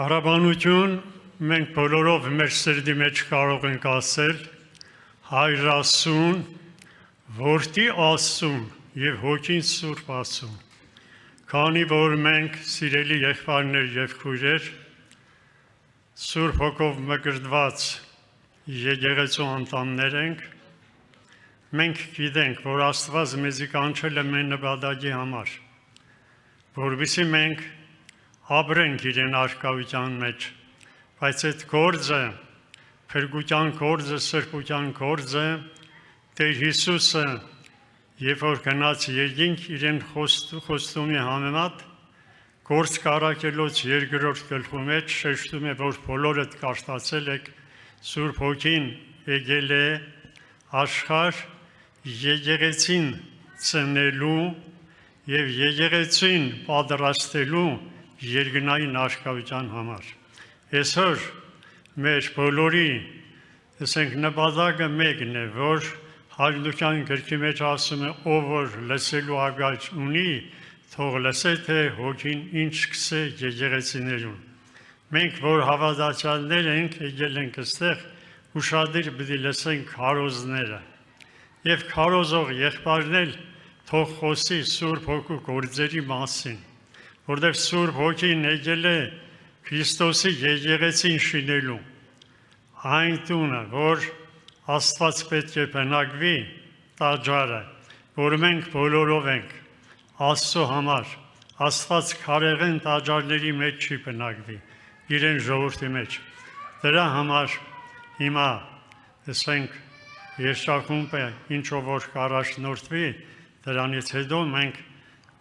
Փառաբանություն մենք բոլորով մեր սրտի մեջ կարող ենք ասել Հայր Աստծուն, Որդի Աստծուն եւ Հոգին Սուրբ Աստծուն։ Քանի որ մենք սիրելի եղբայրներ եւ քույրեր Սուրբ Հոգով մկրտված եկեղեցու անդամներ ենք, մենք գիտենք, որ Աստված մեզի կանչել է մեր նպատակի համար, որովհետեւ մենք ապրենք իրեն արկայության մեջ, բայց այդ գործը, փրկության գործը, սրբության գործը, Տեր Հիսուսը, երբ որ գնաց երկինք իրեն խոստումի համեմատ, գործ կարակելոց երկրորդ գլխու մեջ շեշտում է, որ բոլորդ կարդացել եք, Սուրբ Հոգին եկել է աշխարհ եկեղեցին ծնելու եւ եկեղեցին պատրաստելու երկնային արկայության համար։ Այսօր մեր բոլորի նպատակը մեկն է, որ Հայրության գրքի մեջ ասում է, ով որ լսելու ագաչ ունի, թող լսե, թե Հոգին ինչ կսե եկեղեցիներուն։ Մենք, որ հավատացյալներ ենք, եկել ենք այստեղ, ուշադիր պիտի լսենք քարոզները։ Եվ քարոզող եղբայրն թող խոսի Սուրբ Հոգու գործերի մասին, որտեղ Սուրբ Հոգին եկել է Քրիստոսի եկեղեցին շինելու։ Այն տունը, որ Աստված պետք է բնակվի, տաճարը, որ մենք բոլորով ենք, Աստծո համար, Աստված քարեղեն տաճարների մեջ չի բնակվի, իրեն ժողովրդի մեջ։ Դրա համար հիմա տեսենք երշախումբը ինչով որ կառաջնորդվի, դրանից հետո մենք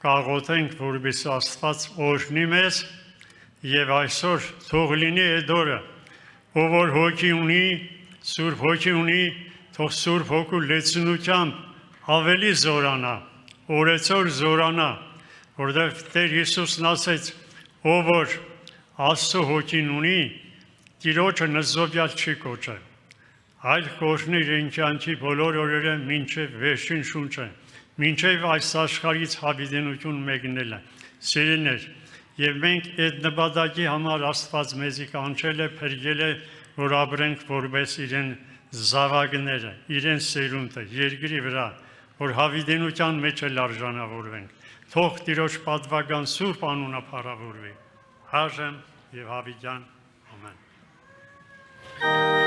կաղոթենք, որպեսզի Աստված օրհնի մեզ եւ այսօր թող լինի այդ օրը, ով որ հոգի ունի, Սուրբ Հոգի ունի, թող Սուրբ Հոգու լեցունությամբ ավելի զորանա, օրեցօր զորանա, որտեղ Տեր Հիսուսն ասեց, ով որ Աստծո Հոգին ունի, Տիրոջը նզովյալ չի կոչել, այլ կոչնի իր կյանքի բոլոր օրերը մինչև վերջին շունչը, մինչև այս աշխարհից հավիտենություն մեկնելը, սիրելիներ, եւ մենք այդ նպատակի համար Աստված մեզի կանչել է, փրկել է, որ ապրենք որպես իրեն զավակները, իրեն սերունդը, երկրի վրա, որ հավիտենության մեջ էլ արժանավորվենք, թող Տիրոջ պատվական սուրբ անունը փառավորվի, այժմ եւ հավիտյան, ամեն։ Oh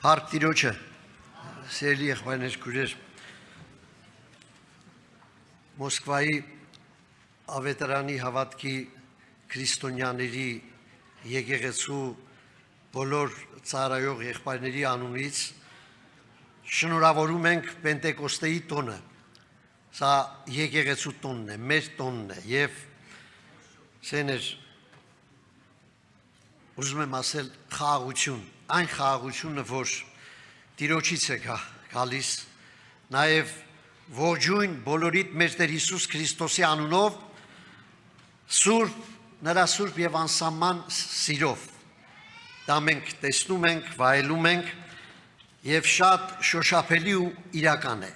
Փառք Տիրոջը, սիրելի եղբայրներ, քույրեր, Մոսկվայի ավետարանի հավատքի քրիստոնյաների եկեղեցու բոլոր ծառայող եղբայրների անունից շնորհավորում ենք Պենտեկոստեի տոնը։ Սա եկեղեցու տոնն է, մեր տոնն է եւ սեներ ուզում եմ ասել խաղաղություն, այն խաղաղությունը, որ Տիրոջից է գալիս, նաեւ ողջույն բոլորիդ մեր Տեր Հիսուս Քրիստոսի անունով, սուրբ, նրա սուրբ եւ անսահման սիրով։ Դա մենք տեսնում ենք, վայելում ենք եւ շատ շոշափելի ու իրական է։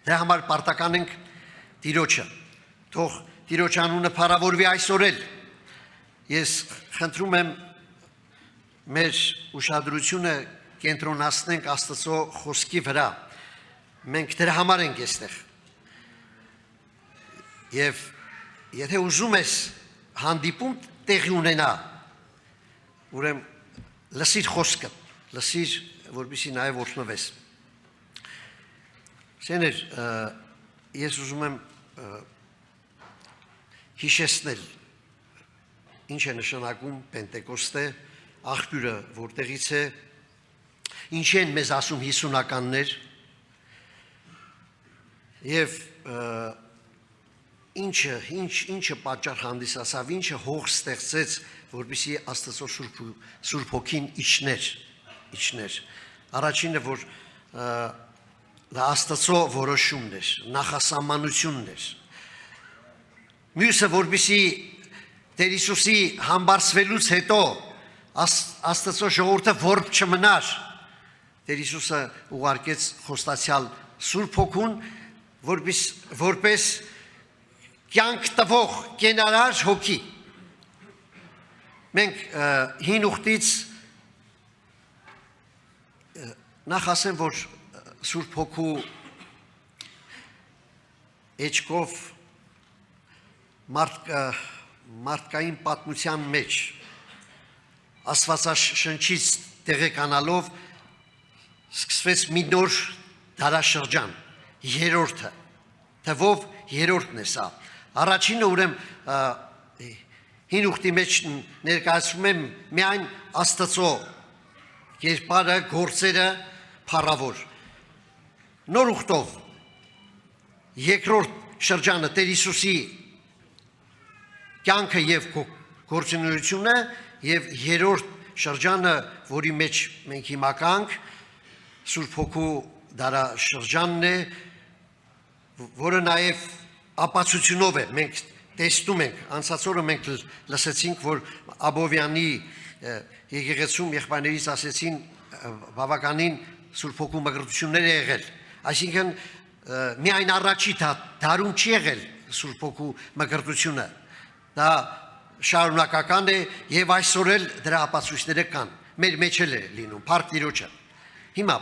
Դրա համար պարտական ենք Տիրոջը։ Թող Տիրոջ անունը փառավորվի այսօր էլ։ Ես խնդրում եմ մեր ուշադրությունը կենտրոնացնենք Աստծո խոսքի վրա։ Մենք դրա համար ենք այստեղ։ Եվ եթե ուզում ես հանդիպում տեղի ունենա, ուրեմն լսիր խոսքը, լսիր, որպեսզի նաև օրհնվես։ Սեներ, ես ուզում եմ հիշեցնել ինչ է նշանակում Պենտեկոստե, աղբյուրը որտեղից է, ինչ են մեզ ասում հիսունականներ եւ ինչը պատճառ հանդիսացավ, ինչը հող ստեղծեց, որպեսզի Աստծո Սուրբ Հոգին իջներ։ Առաջինը, որ դա Աստծո որոշումն էր, նախասահմանությունն էր։ Մյուսը, որպեսզի Տեր Հիսուսի համբարձվելուց հետո Աստծո ժողովուրդը որբ չմնար, Տեր Հիսուսը ուղարկեց խոստացյալ Սուրբ Հոգուն, որպես կյանք տվող կենարար հոգի։ Մենք հին ուխտից նախ ասեմ, որ Սուրբ Հոգու էջքով մարդկային պատմության մեջ Աստվածաշնչից տեղեկանալով սկսվեց մի նոր դարաշրջան, երրորդը, թվով երրորդն է սա։ Առաջինը ուրեմն հին ուխտի մեջ ներկայացվում եմ միայն Աստծո կերպարը, գործերը փառավոր։ Նոր ուխտով երկրորդ շրջանը Տեր Հիսուսի կյանքը եւ գործունեությունը եւ երրորդ շրջանը, որի մեջ մենք հիմա կանք, Սուրբ Հոգու դարաշրջանն է, որը նաեւ ապացությունով է, մենք տեսնում ենք, անցած օրը մենք լսեցինք, որ Աբովյանի եկեղեցում եղբայրներից ասեցին բավականին Սուրբ Հոգու մկրտություններ է եղել, այսինքն միայն առաջի դարում չի եղել Սուրբ Հոգու մկրտությունը, դա շարունակական է եւ այսօր էլ դրա ապացույցները կան, մեր մեջ էլ է լինում, փառք Տիրոջը։ Հիմա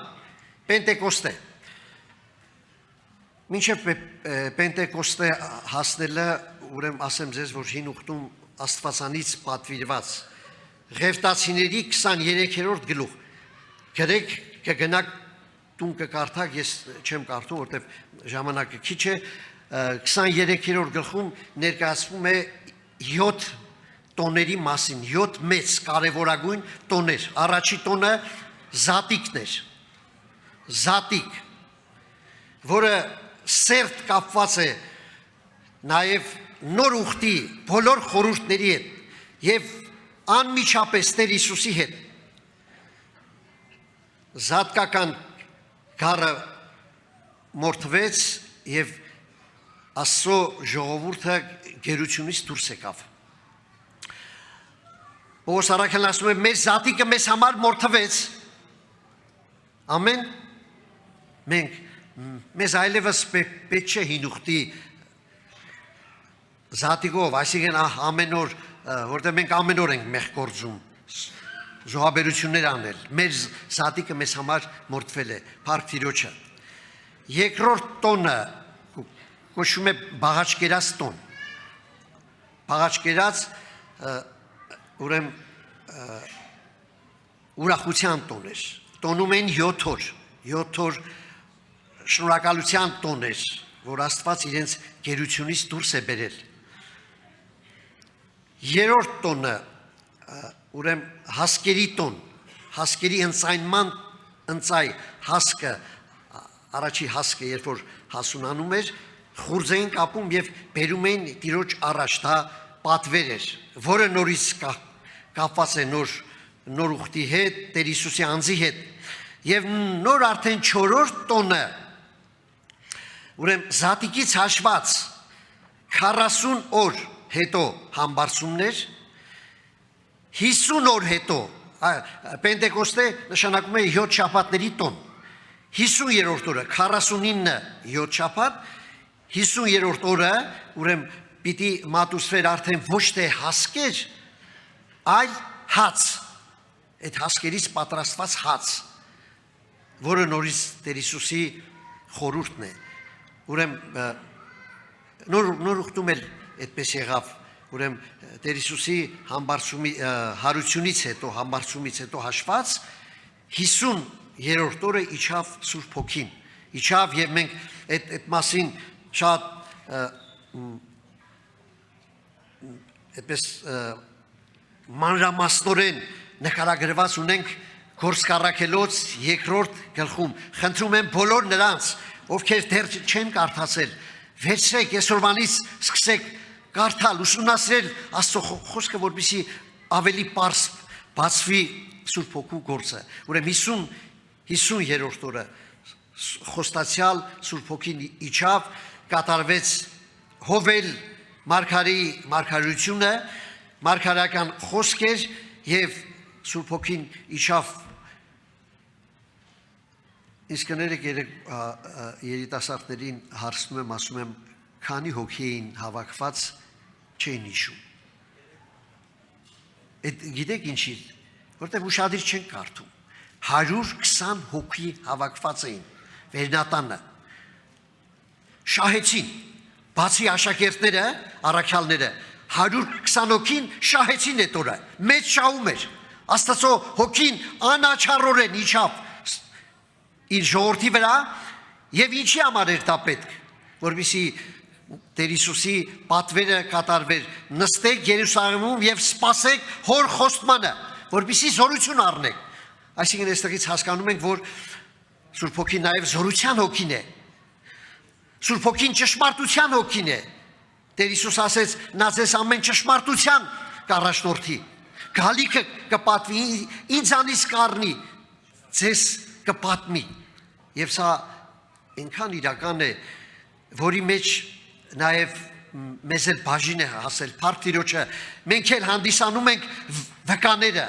Պենտեկոստե, մինչև Պենտեկոստե հասնելը, ուրեմն ասեմ ձեզ, որ հին ուխտում Աստվածանից պատվիրված Ղևտացիների 23-րդ գլուխ, գրեք կգնաք տուն կկարդաք, ես չեմ կարդում, որտեվ ժամանակը քիչ է, 23-րդ գլխում ներկայացվում է 7 տոների մասին, 7 մեծ կարևորագույն տոներ։ Առաջի տոնը զատիկն էր, զատիկ, որը սերտ կապված է նաև նոր ուխտի բոլոր խորհուրդների հետ եւ անմիջապես Տեր Հիսուսի հետ։ Զատկական գառը մորթվեց եւ Աստծո ժողովուրդը գերությունից դուրս եկավ։ Պողոս առաքյալն ասում է, մեր զատիկը մեզ համար մորթվեց։ Ամեն։ Մեզ այլևս պետք չէ հին ուխտի զատիկով, այսինքն ամեն օր, որտեղ մենք ամեն օր ենք մեղ գործում, զոհաբերություններ անել, մեր զատիկը մեզ համար մորթվել է, փառք Տիրոջը։ Երկրորդ տոնը կոչվում է բաղաճկերած տոն։ Բաղաճկերած ուրեմն ուրախության տոն էր, տոնում են 7 օր, 7 օր շնորհակալության տոն էր, որ Աստված իրենց գերությունից դուրս է բերել։ Երրորդ տոնը ուրեմն հասկերի տոն, հասկերի ընծայնման ընծայ հասկը, առաջի հասկը, երբ որ հասունանում էր, խուրձ էին կապում եւ բերում էին Տիրոջ առաջ, դա պատվեր էր, որը նորից կապված է նոր ուխտի հետ, Տեր Հիսուսի անձի հետ։ Եվ նոր արդեն 4-րդ տոնը, ուրեմն զատիկից հաշված 40 օր հետո համբարձումներ, 50 օր հետո, Պենտեկոստե նշանակում է 7 շաբաթների տոն, 50-րդ օրը 49 7 շաբաթ, 50-րդ օրը ուրեմն պիտի մատուցվեր արդեն ոչ թե հասկեր, այլ հաց, այդ հասկերից պատրաստված հաց, որը նորից Տեր Հիսուսի խորհուրդն է։ Ուրեմն նոր ուխտում էլ այդպես եղավ, ուրեմն Տեր Հիսուսի հարությունից հետո, համբարձումից հետո հաշված 50-րդ օրը իջավ Սուրբ Հոգին, իջավ եւ մենք այդ մասին շատ այդպես մանրամասնորեն նկարագրված ունենք Գործք առաքելոց 2-րդ գլխում։ Խնդրում եմ բոլոր նրանց, ովքեր դեռ չեն կարդացել, վերցրեք այսօրվանից սկսեք կարդալ, ուսումնասիրել Աստծո խոսքը, որպեսզի ավելի պարզ բացվի Սուրբ Հոգու գործը։ Ուրեմն 50-րդ օրը խոստացյալ Սուրբ Հոգին իջավ, կատարվեց Հովել մարգարեի մարգարությունը, մարգարեական խոսքեր եւ Սուրբ Հոգին իջավ։ Իսկ կներեք երիտասարդներին հարցնում եմ, ասում եմ, քանի հոգի էին հավաքված, չեն հիշում։ Այդ գիտեք ինչի, որտեղ ուշադիր չեն կարդում։ 120 հոգի հավաքված էին Վերնատանը։ Շահեցին, բացի աշակերտները, առաքյալները, 120 հոգին շահեցին այդ օրը, մեծ շահում էր։ Աստծո հոգին անաչառորեն իջավ իր ժողովրդի վրա եւ ինչի համար էր դա պետք, որովհետեւ Տեր Հիսուսի պատվերը կատարվեր, նստեք Երուսաղեմում եւ սպասեք հոր խոստմանը, որովհետեւ զորություն առնեք։ Այսինքն այստեղից հասկանում ենք, որ Սուրբ Հոգին նաեւ զորության հոգին է։ Սուրբ Հոգին ճշմարտության հոգին է։ Տեր Հիսուս ասեց, նա ձեզ ամեն ճշմարտության կառաջնորդի։ Գալիքը կպատվի, ինձանից կառնի, ձեզ կպատմի։ Եվ սա այնքան իրական է, որի մեջ նաև մեզ էլ բաժին է հասել Փառք Տիրոջը, մենք էլ հանդիսանում ենք վկաները։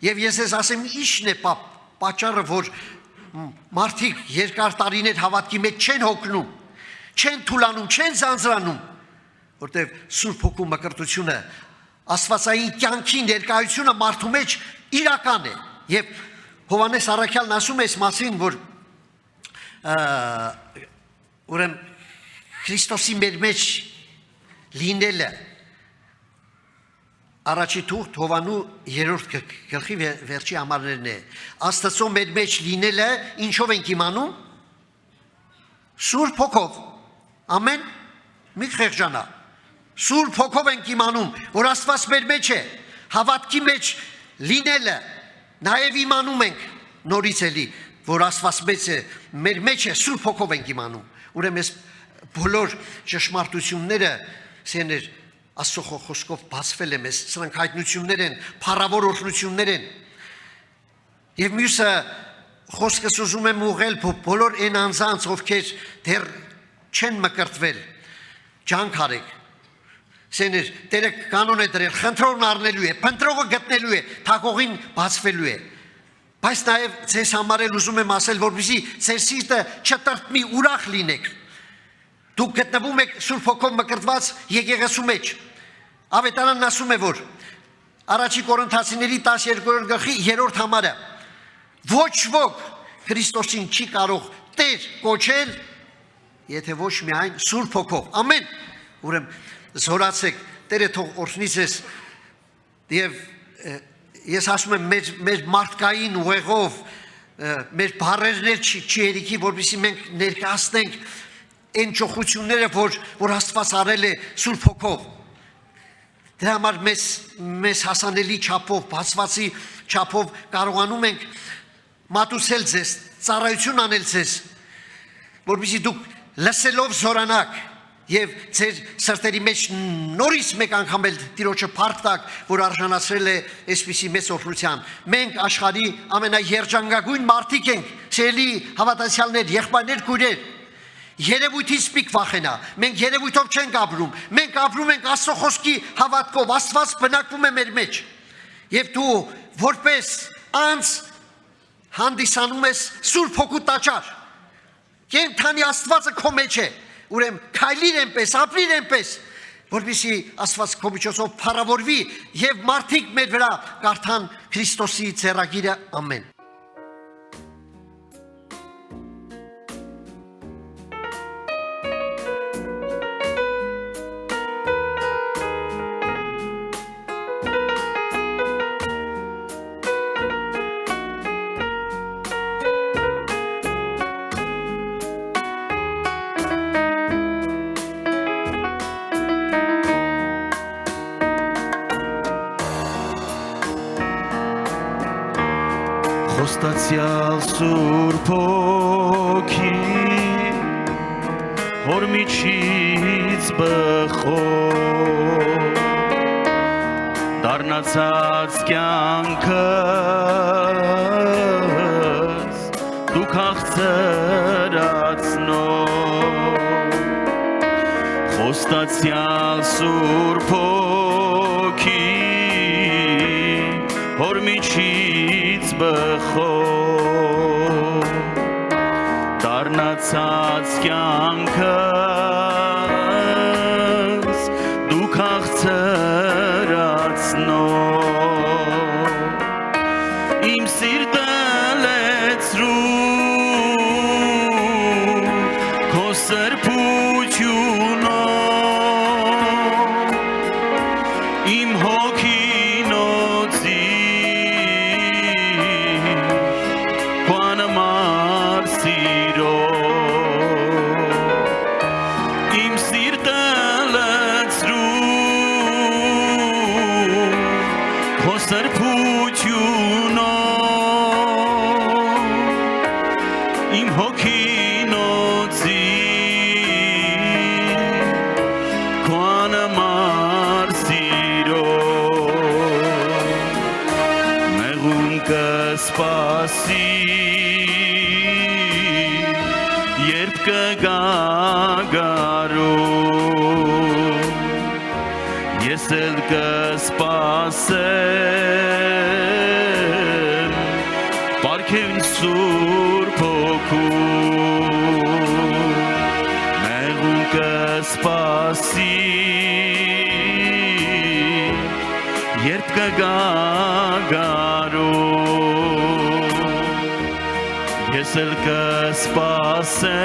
Եվ ես ես ասեմ, ի՞նչն է պատճառը, որ մարդիկ երկար տարիներ հավատքի մեջ չեն հոգնում, չեն թուլանում, չեն ձանձրանում, որտեղ Սուրբ Հոգու մկրտությունը, Աստվածային կյանքի ներկայությունը մարդու մեջ իրական է։ Եվ Հովհաննես առաքյալն ասում է այս մասին, որ ուրեմն Քրիստոսի մեր մեջ լինելը առաջի թուղթ Հովանու 3-րդ գլխի վերջի համարներն է։ Աստծո մեր մեջ լինելը ինչով ենք իմանում։ Սուրբ Հոգով։ Ամեն։ Մի խեղճանա։ Սուրբ Հոգով ենք իմանում, որ Աստված մեր մեջ է։ Հավատքի մեջ լինելը նաև իմանում ենք նորից էլի, որ Աստված մեր մեջ է, Սուրբ Հոգով ենք իմանում։ Ուրեմն այս բոլոր ճշմարտությունները սեներ Աստծո խոսքով բացվել է մեզ, սրանք հայտնություններ են, փառավոր օրհնություններ են։ Եվ մյուսը խոսքս ուզում եմ ուղղել բոլոր այն անձանց, ովքեր դեռ չեն մկրտվել, ջանք արեք։ Սեներ, Տերը կանոն է դրել, խնդրողն առնելու է, փնտրողը գտնելու է, թակողին բացվելու է։ Բայց նաև ձեզ համար էլ ուզում եմ ասել, որպեսզի ձեր սիրտը չտրտմի, ուրախ լինեք։ Դուք գտնվում եք Սուրբ Հոգով մկրտված եկեղեցու մեջ։ Ավետարանն ասում է, որ Առաջի Կորինթացիների 12-րդ գլխի 3-րդ համարը ոչ ոք Քրիստոսին չի կարող Տեր կոչել, եթե ոչ միայն Սուրբ Հոգով։ Ամեն։ Ուրեմն զորացեք, Տերը թող օրհնի ձեզ։ Եվ ես ասում եմ մեր մարդկային ուղեղով մեր բարերներ չի երիքի, որպեսզի մենք ներկայացնենք այն ճոխությունները, որ Աստված արել է Սուրբ Հոգով։ Դրա համար մեզ հասանելի չափով, բացվածի չափով կարողանում ենք մատուցել ձեզ, ծառայություն անել ձեզ, որպեսզի դուք լսելով զորանաք եւ ձեր սրտերի մեջ նորից մեկ անգամ էլ Տիրոջը փառք տաք, որ արժանացրել է այսպիսի մեծ օգնության։ Մենք աշխարհի ամենաերջանկագույն մարդիկ ենք, սիրելի հավատացյալներ, եղբայրներ, քույրեր։ Երևույթից պիկ վախենա, մենք երևույթով չենք ապրում, մենք ապրում ենք Աստծո խոսքի հավատքով, Աստված բնակվում է մեր մեջ։ Եվ դու որպես անձ հանդիսանում ես Սուրբ Հոգու տաճար։ Կենթանի Աստվածը քո մեջ է, ուրեմն քայլիր այնպես, ապրիր այնպես, որպեսզի Աստված քո միջոցով փառավորվի եւ մարդիկ մեր վրա կարդան Քրիստոսի ձեռագիրը, ամեն։ Խոստացյալ Սուրբ Հոգի հոր միջից բխող դառնացած կյանքս դու քաղցրացնող Խոստացյալ Սուրբ Հոգի հոր միջից բխող դառնացած կյանքս դու քաղցրացնող իմ սիրտը լեցրու քո սրբությունով իմ հոգինոցի Իմ սիրտը լցրու քո սրբությունով իմ հոգինոցի քո անմար սիրով մեղուն կսպասի երբ կգա գարուն ես էլ կսպասեմ պարգևին Սուրբ Հոգու մեղուն կսպասի երբ կգա գարուն ես էլ կսպասեմ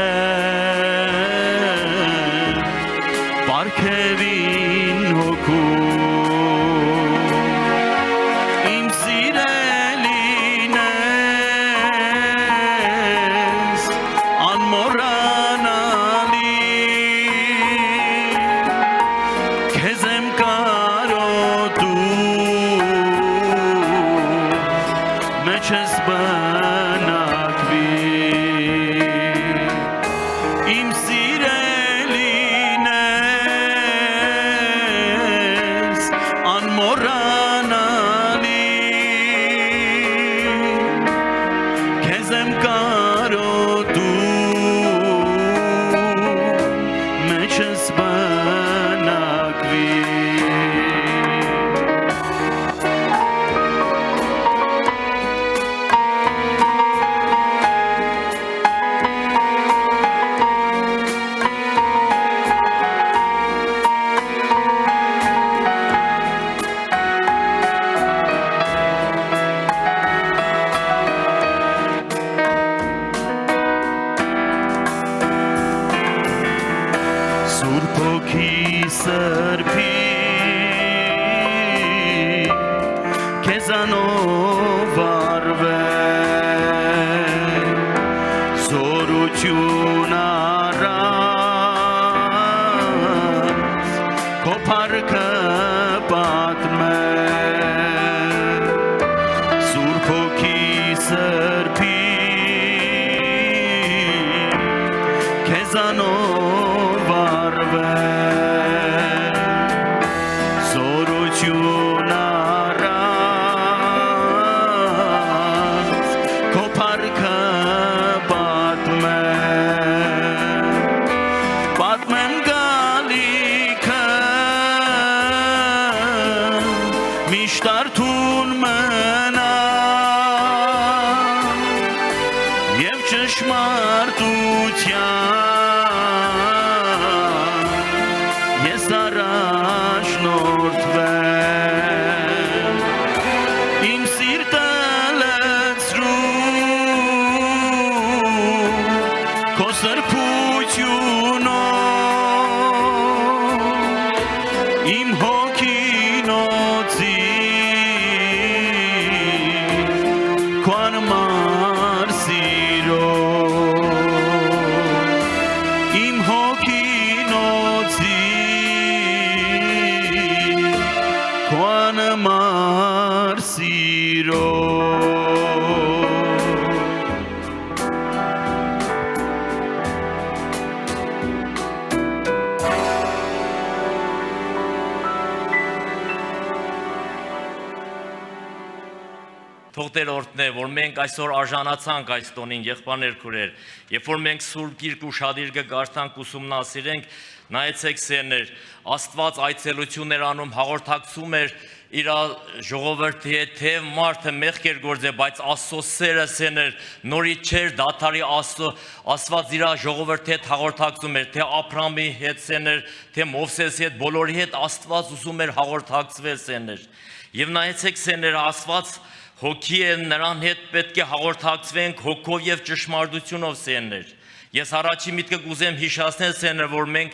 պարգևին Հոգու իմ սիրելին ես անմոռանալի քեզ եմ կարոտում մեջս բնակվի իմ սիրելին ես անմոռանալի քեզ եմ կարոտում մեջս բնակվի Սուրբ Հոգի սրբի քեզանով արվե արած քո փառքը պատմեմ Սուրբ Հոգի սրբի քեզանով արվեմ Զորություն առած քո փառքը պատմեմ գալիքը միշտ արթուն մնա և ճշմարտության ես առաջնորդվեմ իմ սիրտը լցրու քո սրբությունով իմ հոգին օծի քո անմար սիրով իմ հոգին օծի քո անմար սիրով Թող Տեր օրհնե, որ մենք այսօր արժանացանք այս տոնին, եղբայրներ քուրեր, երբ որ մենք Սուրբ Գիրք ուշադիր կգարթանք, ուսումնասիրենք, նայեցեք սերներ, Աստված այցելություններ անում, հաղորդակցում էր իր ժողովրդի հետ, թե մարդը մեղք էր գործել, բայց Աստծո սերը սերներ, նորից չէր դադարի Աստված իր ժողովրդի հետ հաղորդակցում էր, թե Աբրահամի հետ սերներ, թե Մովսեսի հետ, բոլորի հետ Աստված ուզում էր հաղորդակցվել սերներ։ Եվ նայեցեք սերներ, Աստված Հոգի է նրան հետ պետք է հաղորդակցվենք հոգով և ճշմարտությունով սերներ։ Ես առաջի միտքը կուզեմ հիշեցնել սերներ, որ մենք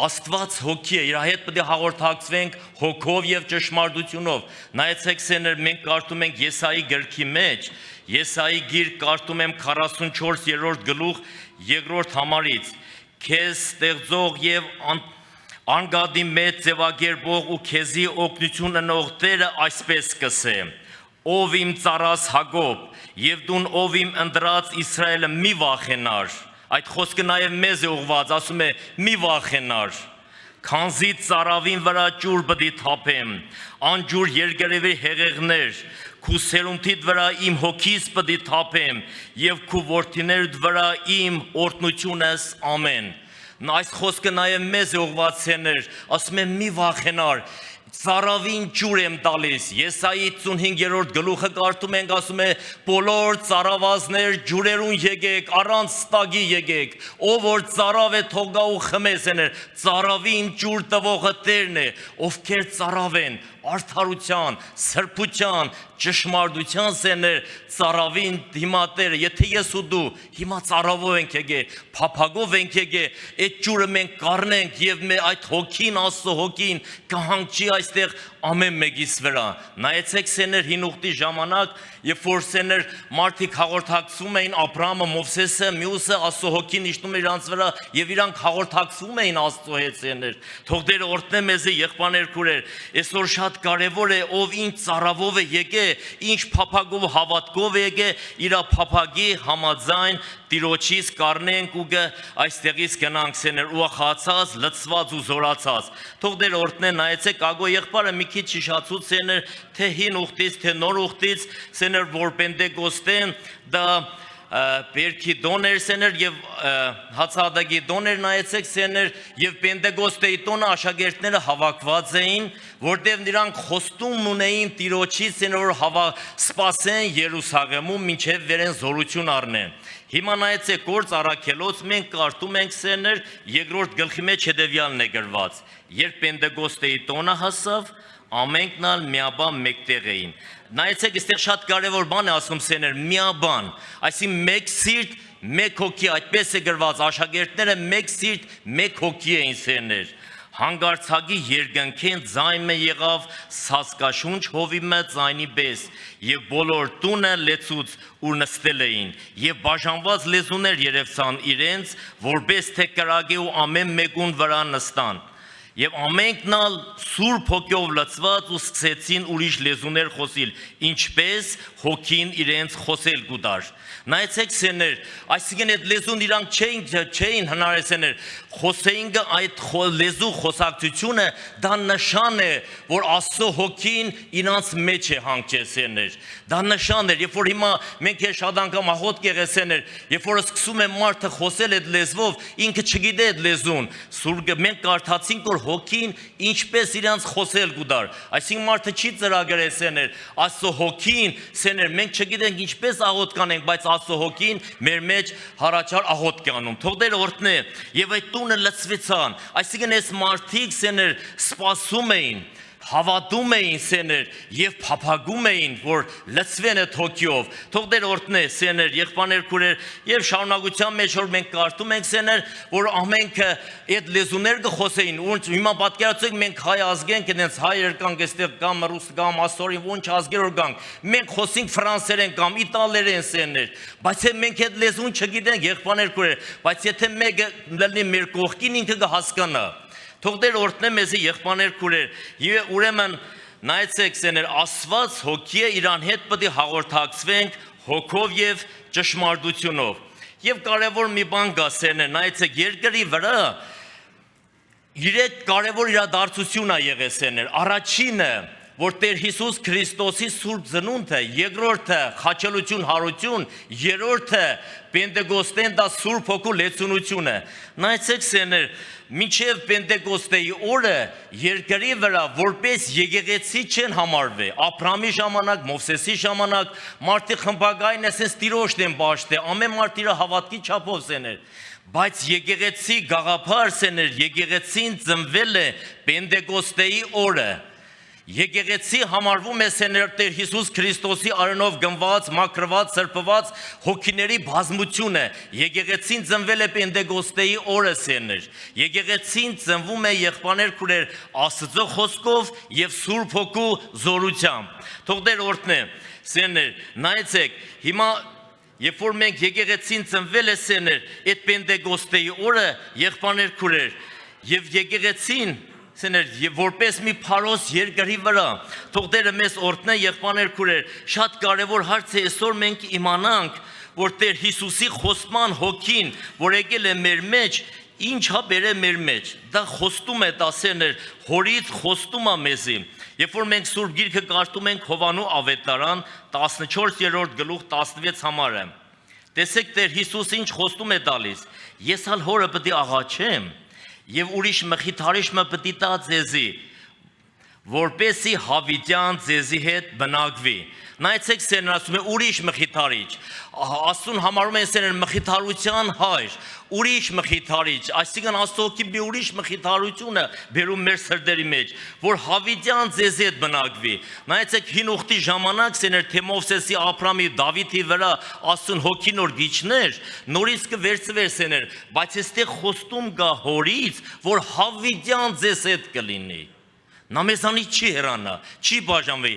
Աստված հոգի է, իր հետ պետք է հաղորդակցվենք հոգով և ճշմարտությունով։ Նայեցեք սերներ, մենք կարդում ենք Եսայի գրքի մեջ, Եսայի գիրք կարդում եմ 44-րդ գլուխ 2-րդ համարից։ Քեզ ստեղծող և անգադի մեծ ձևակերպող ու քեզի օգնություն ընող Տերը այսպես կսե. Ով իմ ծառաս Հակոբ, եւ դուն ով իմ ընտրած Իսրայելը մի վախենար։ Այդ խոսքը նաեւ մեզ է ուղված, ասում է մի վախենար։ Քանզի ծառավին վրա ջուր պիտի թափեմ, անջուր երկրևի հեղեղներ, քու սերունդիդ վրա իմ հոգիս պիտի թափեմ, եւ քու որդիներդ վրա իմ օրհնությունս ամեն։ Այս խոսքը նաեւ մեզ է ուղված սերներ, ասում է մի վախենար։ Ծառավին ջուր եմ տալիս, Եսայի 55-րդ գլուխը կարդում ենք, ասում է բոլոր ծառավազներ ջուրերուն եկեք, առանց ստագի եկեք, ով որ ծառավ է թող գա ու խմե սերներ, ծառավին ջուր տվողը Տերն է, ովքեր ծառավ են, արդարության, սրբության, ճշմարտության սերներ, ծառավին դիմատերը, եթե ես ու դու հիմա ծառավով ենք եկե, փափագով ենք եկե, այդ ջուրը մենք կառնենք եւ այդ հոգին, Աստծո հոգին կհանգչի այստեղ ամեն մեկիս վրա։ Նայեցեք սերներ հին ուխտի ժամանակ, երբ որ սերներ մարդիկ հաղորդակցում էին Աբրահամը, Մովսեսը, մյուսը Աստծո հոգին իջնում էր իրանց վրա եւ իրանք հաղորդակցում էին Աստծո հետ սերներ։ Թող Տերը օրհնե մեզ եղբայրներ քուրեր, այսօր շատ կարևոր է ով ինչ ծառավով է եկե, ինչ փափագով հավատքով եկե, իր փափագի համաձայն Տիրոջից կառնենք ու այստեղից գնանք սերներ ուրախացած, լցված ու զորացած։ Թող Տերը օրհնե, նայեցեք Ագո եղբայրը մի քիչ շիշացուց սերներ, թե հին ուխտից, թե նոր ուխտից, սերներ որ Պենտեկոստեն դա Բերքի դոներ սերներ եւ հացահատակի դոներ նայեցեք սերներ եւ Պենտեկոստեի տոնը աշակերտները հավաքված էին, որտեղ նրանք խոստում ունեին Տիրոջից սերներ սպասեն Երուսաղեմում մինչև վերեն զորություն առնեն։ Հիմա նայեցեք Գործ առաքելոց մենք կարդում ենք սերներ երկրորդ գլխի մեջ հետեւյալն է գրված. Երբ Պենտեկոստեի տոնը հասավ, ամենքն ալ միաբան մեկտեղ էին։ Նայեցեք, այստեղ շատ կարևոր բան է ասում սերներ, միաբան, այսինքն մեկ սիրտ, մեկ հոգի, այդպես է գրված, աշակերտները մեկ սիրտ, մեկ հոգի էին սերներ։ Հանգարցակի երկնքեն ձայնը եղավ սասկաշունչ հովի մեջ ձայնի պես եւ բոլոր տունը լեցուց ու նստել էին եւ բաժանված լեզուներ երևցան իրենց որպես թե կրագե ու ամեն մեկուն վրա նստան եւ ամենքն ալ սուրբ հոգով լցված ու սկսեցին ուրիշ լեզուներ խոսիլ ինչպես հոգին իրենց խոսել գուտար նայեցեք սեներ այսինքն այդ լեզուն իրանք չէին հնարեսեներ խոսեին այդ լեզու խոսակցությունը դա նշան է որ Աստծո հոգին իրանց մեջ է հանգեցեներ դա նշան է երբ որ հիմա մենք շատ անգամ աղոտ կեղեցեներ երբ որ սկսում է մարդը խոսել այդ լեզվով ինքը չգիտե այդ լեզուն սուրբ մենք կարդացինք որ հոգին ինչպես իրանց խոսել գուտար այսինքն մարդը չի ծրագրեսեներ Աստծո հոգին սեներ մենք չգիտենք ինչպես աղոտ կանենք բայց Աստծո հոգին մեր մեջ հարաճար աղոտ կանում թող դեր օրհնե եւ այդ տունը լցվեցան այսինքն այս մարդիկ սեներ սպասում էին հավատում էին սեներ եւ փափագում էին որ լցվեն այդ հոգիով թող դեր օրհնե սեներ եղբայրներ քուրեր եւ շարունակության մեջ որ մենք կարդում ենք սեներ որ ամենքը այդ լեզուներ կխոսեին ու հիմա պատկերացրեք մենք հայ ազգ ենք այնց հայեր կանք այստեղ կամ ռուս կամ ասորի ոնչ ազգեր որ կանք մենք խոսենք ֆրանսերեն կամ իտալերեն սեներ բայց մենք այդ լեզուն չգիտենք եղբայրներ քուրեր բայց եթե մեկը լնի մեր կողքին ինքը կհասկանա Թող դեր օրհնե մեզի եղբայրներ քուրեր եւ ուրեմն նայեցեք սեներ Աստված հոգի է իրան հետ պետք է հաղորդակցվենք հոգով եւ ճշմարտությունով եւ կարեւոր մի բան կա սեներ նայեցեք երկրի վրա երեք կարեւոր իրադարձություն է եղել սեներ առաջինը որ Տեր Հիսուս Քրիստոսի սուրբ ծնունդը, երկրորդը խաչելություն հարություն, երրորդը Պենտեկոստեն դա սուրբ հոգու լեցունությունը։ Նայեցեք սեներ, մինչև Պենտեկոստեի օրը երկրի վրա որպես եկեղեցի չեն համարվել։ Աբրահամի ժամանակ, Մովսեսի ժամանակ մարդիկ խմբագային էսենց տիրոշն են բաշտե, ամեն մարդ իր հավատքի չափով սեներ։ Բայց եկեղեցի գաղափար սեներ, եկեղեցին ծնվել է Պենտեկոստեի օրը։ Եկեղեցի համարվում է սեներ Տեր Հիսուս Քրիստոսի արյունով գնված, մաքրված, սրբված հոգիների բազմությունը։ Եկեղեցին ծնվել է Պենտեկոստեի օրը սեներ։ Եկեղեցին ծնվում է եղբայրներ քուրեր Աստծո խոսքով եւ Սուրբ Հոգու զորությամբ։ Թող դեր օրհնե սեներ, նայեցեք, հիմա երբ որ մենք եկեղեցին ծնվել է սեներ, այդ Պենտեկոստեի օրը եղբայրներ քուրեր եւ եկեղեցին Սեներ, եւ որպես մի փարոս երկրի վրա, թող Տերը մեզ օրհնե եղբայրներ քուրեր, շատ կարեւոր հարց է այսօր մենք իմանանք, որ Տեր Հիսուսի խոստման հոգին, որ եկել է մեր մեջ, ինչ հա բերե մեր մեջ, դա խոստում է տասերներ, հորից խոստում է մեզի, երբ որ մենք Սուրբ Գիրքը կարդում ենք Հովանու ավետարան 14-րդ գլուխ 16 համարը, տեսեք Տեր Հիսուս ինչ խոստում է տալիս, ես ալ հորը պետք է աղաչեմ, Եվ ուրիշ մխիթարիչը պետք է տա ձեզի, որպեսի հավիտյան ձեզի հետ բնակվի։ Նայեցեք սերն ասում է ուրիշ մխիթարիչ, Աստուն համարում են սերն մխիթարության հայր, ուրիշ մխիթարիչ, այսինքն Աստծո հոգի մի ուրիշ մխիթարությունը բերում մեր սրտերի մեջ, որ հավիտյան ձեզի հետ բնակվի։ Նայեցեք հին ուխտի ժամանակ սերն թե Մովսեսի, Աբրահամի, Դավիթի վրա Աստուն հոգին որ գիչներ, նորից կվերցվեր սերն, բայց այստեղ խոստում կա հորից, որ հավիտյան ձեզ հետ կլինի։ Նա մեզանից չի հեռանա, չի բաժանվի,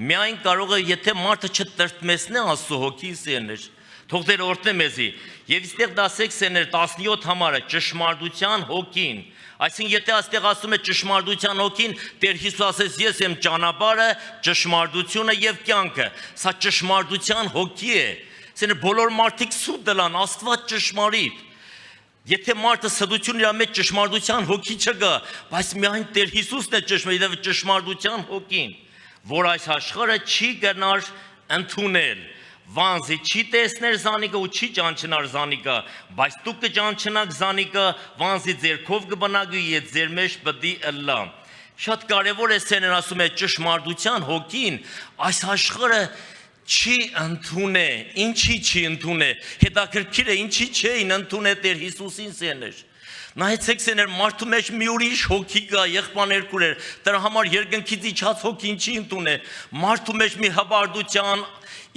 միայն կարող է, եթե մարդը չտրտմեցնի Աստծո հոգի սերներ, թող Տերը օրհնե մեզի, եւ այստեղ դասեք սերներ 17 համարը ճշմարտության հոգին, այսինքն եթե այստեղ ասում է ճշմարտության հոգին, Տեր Հիսուս ասեց ես եմ ճանապարհը, ճշմարտությունը եւ կյանքը, սա ճշմարտության հոգի է, սերներ բոլոր մարդիկ սուտ դլան, Աստված ճշմարիտ Եթե մարդը սդություն իր մեջ ճշմարտության հոգի չկա, բայց միայն Տեր Հիսուսն է ճշմարիտ, ճշմարտության հոգին, որ այս աշխարհը չի գնար ընդունել, վանզի չի տեսներ զանիկը ու չի ճանչնար զանիկը, բայց դուք կճանչնաք զանիկը, վանզի ձերքով կբնակվի եւ ձեր մեջ պիտի ըլլա։ Շատ կարևոր է սերն ասում է ճշմարտության հոգին, այս աշխարհը չի ընդունել, ինչի չի ընդունել, հետաքրքիր է ինչի չէին ընդունել Տեր Հիսուսին սերներ, Նայեցեք սեներ մարդու մեջ մի ուրիշ հոգի կա, եղբայրներ քուրեր, դրա համար երկնքից իջած հոգին չի ընդունե։ Մարդու մեջ մի հբարդության,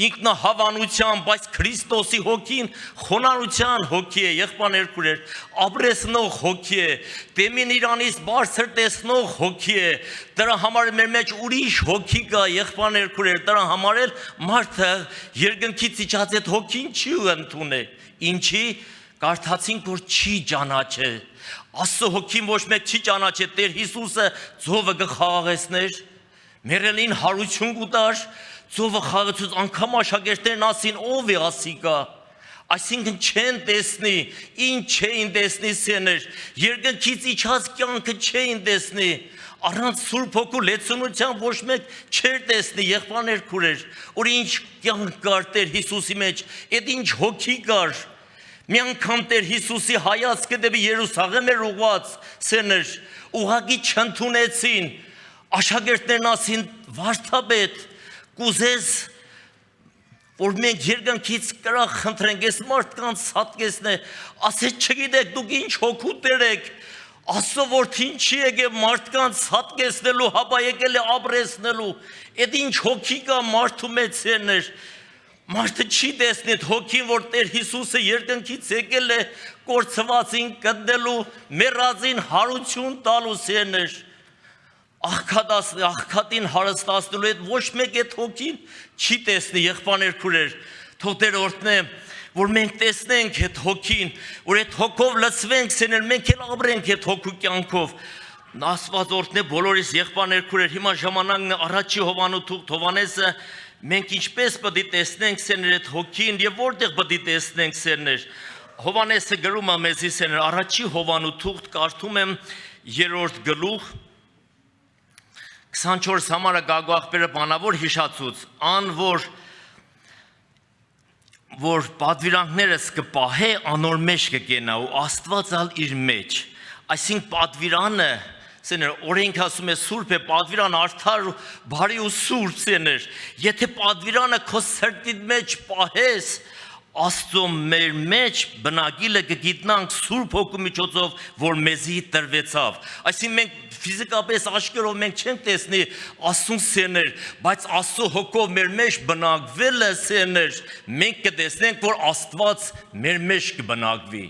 ինքնահավանության, բայց Քրիստոսի հոգին խոնարհության հոգի է, եղբայրներ քուրեր, ապրեսնող հոգի է, դեմին Իրանից բարձր տեսնող հոգի է։ Դրա համար մեր մեջ ուրիշ հոգի կա, եղբայրներ քուրեր, դրա համար էլ մարդը երկնքից իջած այդ հոգին չի ընդունե։ Ինչի՞ Կարդացինք, որ չի ճանաչել։ Աստծո հոգին ոչ մեկ չի ճանաչել, Տեր Հիսուսը ծովը կխաղաղեցներ, մերելին հարություն կուտար, ծովը խաղացուց անգամ աշակերտներն ասին ով է ասիկա, այսինքն չեն տեսնի, ինչ չէին տեսնի սեներ, երկնքից իջած կյանքը չէին տեսնի, առանց Սուրբ Հոգու լեցունության ոչ մեկ չէր տեսնի, եղբայրներ քուրեր, որ ինչ կյանք կար Տեր Հիսուսի մեջ, այդ ինչ հոգի կար։ Մի անգամ Տեր Հիսուսի հայացքը դեպի Երուսաղեմ էր ուղղված, սեներ, ուղղակի չընդունեցին, աշակերտներն ասին վարդապետ, կուզես, որ մենք երկնքից կրակ խնդրենք, այս մարդկանց հատկեսն է, ասեց չգիտեք դուք ինչ հոգու Տեր եք, Աստծո որդին չի եկել մարդկանց հատկեսնելու, հապա եկել է ապրեսնելու, այդ ինչ հոգի կա մարդու մեջ սերներ, մարդը չի տեսնի այդ հոգին, որ Տեր Հիսուսը երկնքից եկել է կորցվածին գտնելու, մեռածին հարություն տալու սերներ, աղքատին հարստացնելու, այդ ոչ մեկ այդ հոգին չի տեսնի, եղբայրներ քուրեր, թող Տեր օրհնե, որ մենք տեսնենք այդ հոգին, որ այդ հոգով լցվենք սերներ, մենք էլ ապրենք այդ հոգու կյանքով։ Աստված օրհնե բոլորիս եղբայրներ քուրեր, հիմա ժամանակն է առաջի Հովանու թուղթ Հովանեսը մենք ինչպես պետք է տեսնենք սերներ այդ հոգին եւ որտեղ պետք է տեսնենք սերներ։ Հովանեսը գրում է մեզի սերներ, առաջի Հովանու թուղթ կարդում եմ 3-րդ գլուխ 24 համարը Գագու աղբերը բանավոր հիշացուց, ան որ պատվիրանքներս կպահե անոր մեջ կգենա ու Աստված ալ իր մեջ, այսինքն պատվիրանը սեներ օրենք ասում է սուրբ է պատվիրան արդար բարի ու սուրբ սեներ, եթե պատվիրանը քո սրտի մեջ պահես Աստծո մեր մեջ բնակիլը կգիտնանք Սուրբ Հոգու միջոցով, որ մեզի տրվեցավ։ Այսինքն մենք ֆիզիկապես աշկերով մենք չենք տեսնի Աստծուն սերներ, բայց Աստծո Հոգով մեր մեջ բնակվել է սերներ, մենք կտեսնենք, որ Աստված մեր մեջ կբնակվի։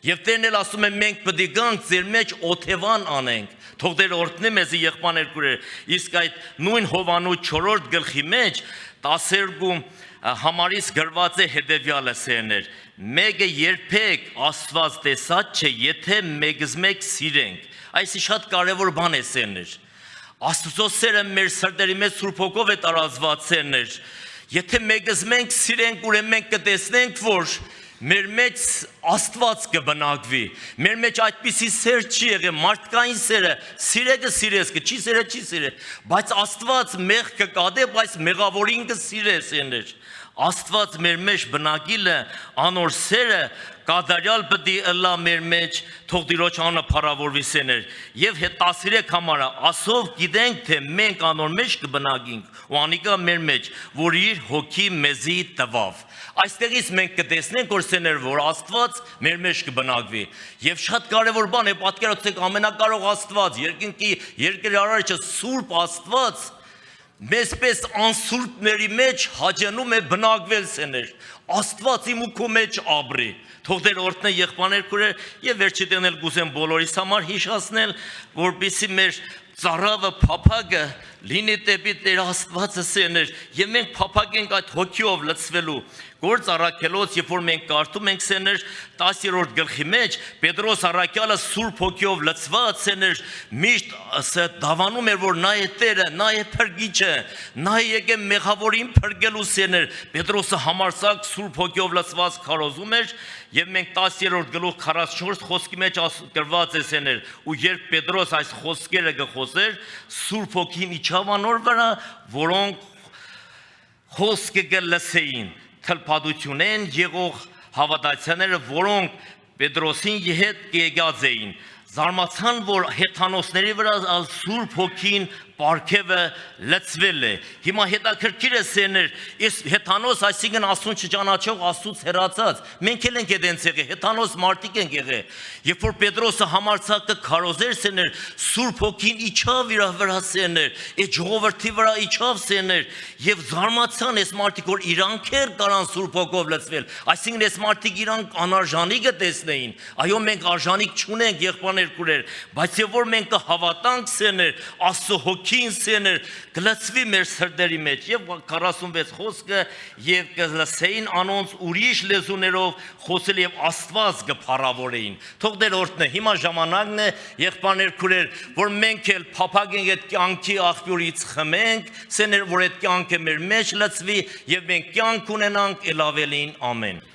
Եվ Տերն էլ ասում է մենք պետք է գանք ձեր մեջ օթևան անենք։ Թող Տեր օրհնի մեզի եղբայրներ քուրեր, իսկ այդ նույն Հովանու 4-րդ գլխի մեջ 12 համարից գրված է հետևյալը սերներ, մեկը երբեք Աստված տեսած չէ, եթե մեկս մեկ սիրենք, այսի շատ կարևոր բան է սերներ, Աստծո սերը մեր սրտերի մեջ Սուրբ Հոգով է տարածված սերներ, եթե մեկս մենք սիրենք, ուրեմն մենք կտեսնենք, որ մեր մեջ Աստված կբնակվի, մեր մեջ այդպիսի սեր չի եղել, մարդկային սերը, սիրեկը սիրես, չի սերը չի սիրե, բայց Աստված մեղ կկադե, բայց մեղավորին կսիրես եներ, Աստված մեր մեջ բնակիլը, անոր սերը կադարյալ պտի ըլլա մեր մեջ, թող Տիրոջ անունը փառավորվի սեներ, եւ հետ 13 համարը, ասով գիտենք, թե մենք անոր մեջ կբնակենք, ու անիկա մեր մեջ, որ իր հոգի մեզի տվավ։ Այստեղից մենք կտեսնենք, որ սեներ, որ Աստված մեր մեջ կբնակվի, եւ շատ կարեւոր բան է, պատկերացրեք ամենակարող Աստված, երկրի արարիչը Սուրբ Աստված Մեզպես անսուրբների մեջ հաջանում է բնակվել սեներ, Աստված իմ ու քո մեջ ապրի, թող Տեր օրհնե եղբայրներ քուրեր եւ վերջի տենել գուզեմ բոլորիս համար հիշացնել, որպեսզի մեր ծառավը փափագը լինի դեպի Տեր Աստվածը սեներ եւ մենք փափագենք այդ հոգիով լցվելու Գործ առաքելոց, երբ որ մենք կարդում ենք սեներ 10-րդ գլխի մեջ, Պետրոս առաքյալը Սուրբ Հոգիով լցված սեներ միշտ դավանում էր, որ նա է Տերը, նա է փրկիչը, նա է եկել մեղավորին փրկելու սեներ։ Պետրոսը համարձակ Սուրբ Հոգիով լցված քարոզում էր, եւ մենք 10-րդ գլուխ 44 խոսքի մեջ գրված է սեներ, ու երբ Պետրոս այս խոսքերը գխոսեր, Սուրբ Հոգին իջավ անոր վրա, որոնք խոսքը գլսեին թլփադությունեն եղող հավատացյալները, որոնք Պետրոսին հետ եկած էին, զարմացան, որ հեթանոսների վրա Սուրբ Հոգին պարգևը լցվել է։ Հիմա հետաքրքիր է սերներ, այս հեթանոս, այսինքն Աստծուն չճանաչող, Աստծուց հեռացած, մենք էլ ենք այդպես եղել, հեթանոս մարդիկ ենք եղել։ Երբ որ Պետրոսը համարձակը քարոզեր սերներ, Սուրբ Հոգին իջավ իր վրա սերներ, այդ ժողովրդի վրա իջավ սերներ, եւ զարմացան այս մարդիկ, որ իրանք էր կարան Սուրբ Հոգով լցվել, այսինքն այս մարդիկ իրանք անարժանիքը տեսնեին։ Այո, մենք արժանիք չունենք, եղբայրներ քուրեր, բայց եւ որ մենք կհավատանք սերներ, Աստծո Հոգին սերներ գլցվի մեր սրտերի մեջ եւ 46 խոսքը եւ կլսեին անոնց ուրիշ լեզուներով խոսել եւ Աստված կփառավորեին։ Թող դեր օրհնե։ Հիմա ժամանակն է, եղբայրներ քուրեր, որ մենք էլ փափագենք այդ կյանքի աղբյուրից խմենք, սերներ, որ այդ կյանքը մեր մեջ լցվի եւ մենք կյանք ունենանք ել ավելին։ Ամեն։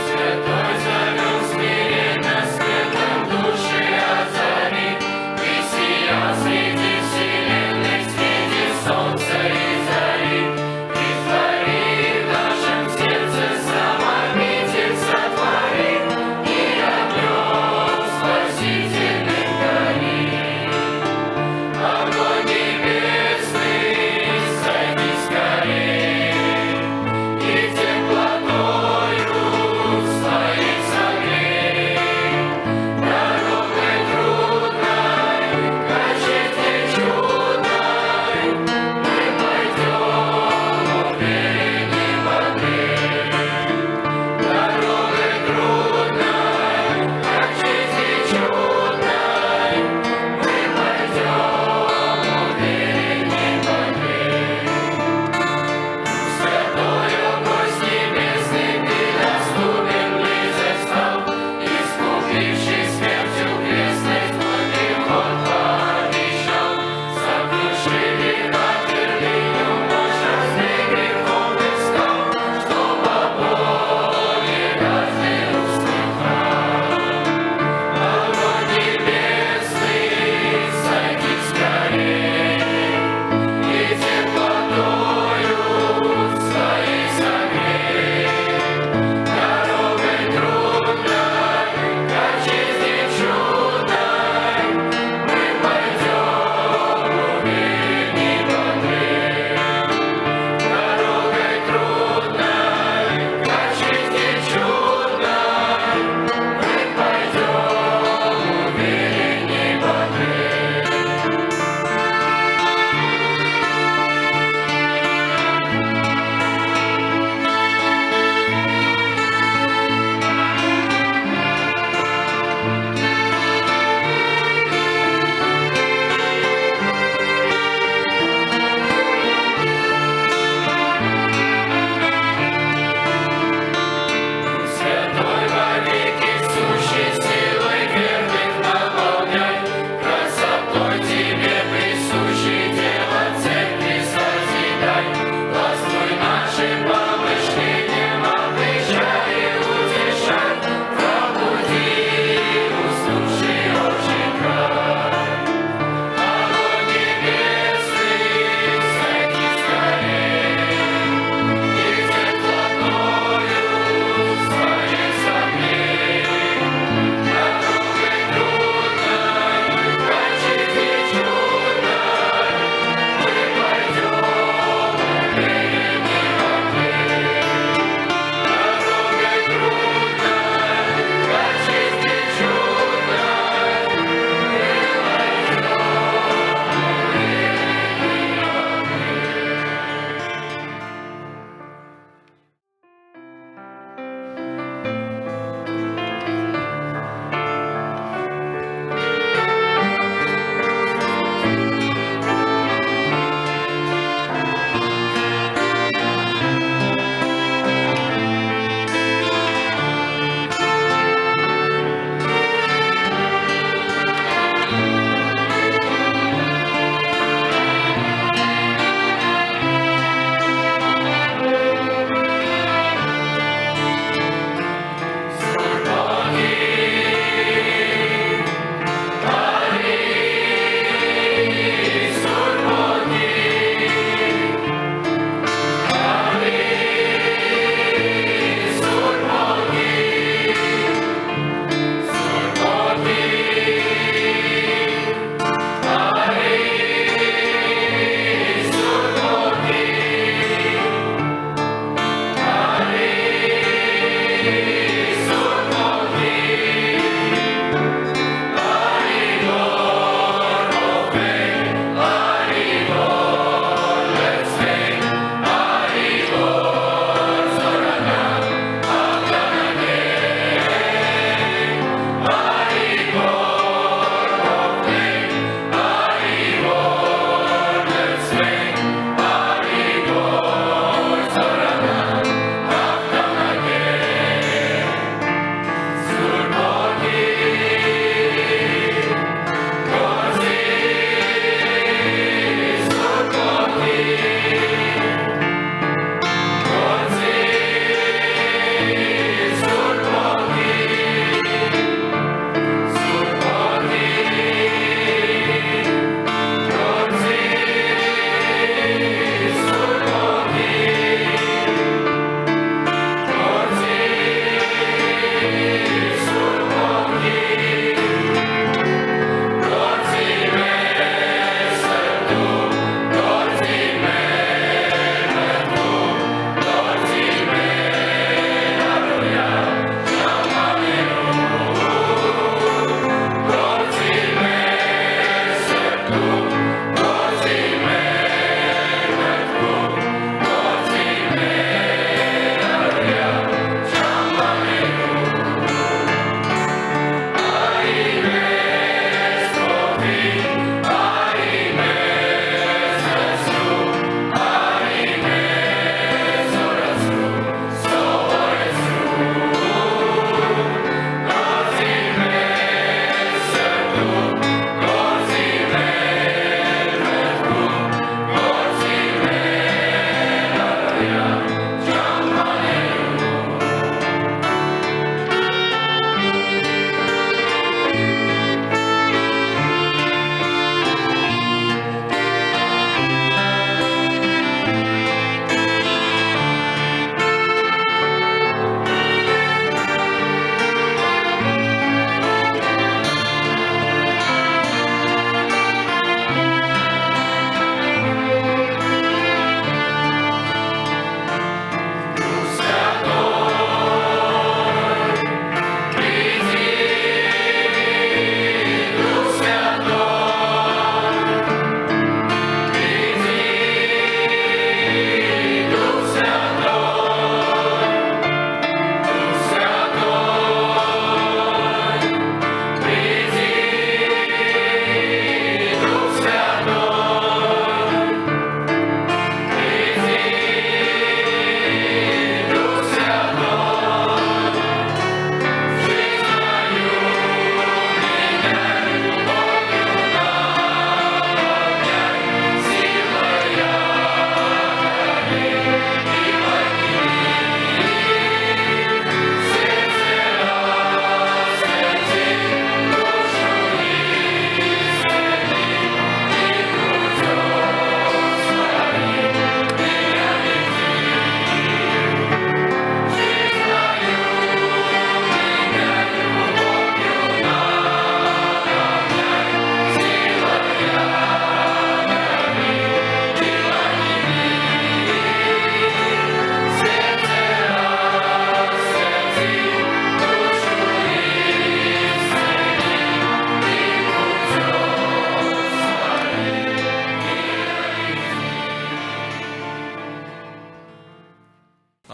Святой Зовем Спирит.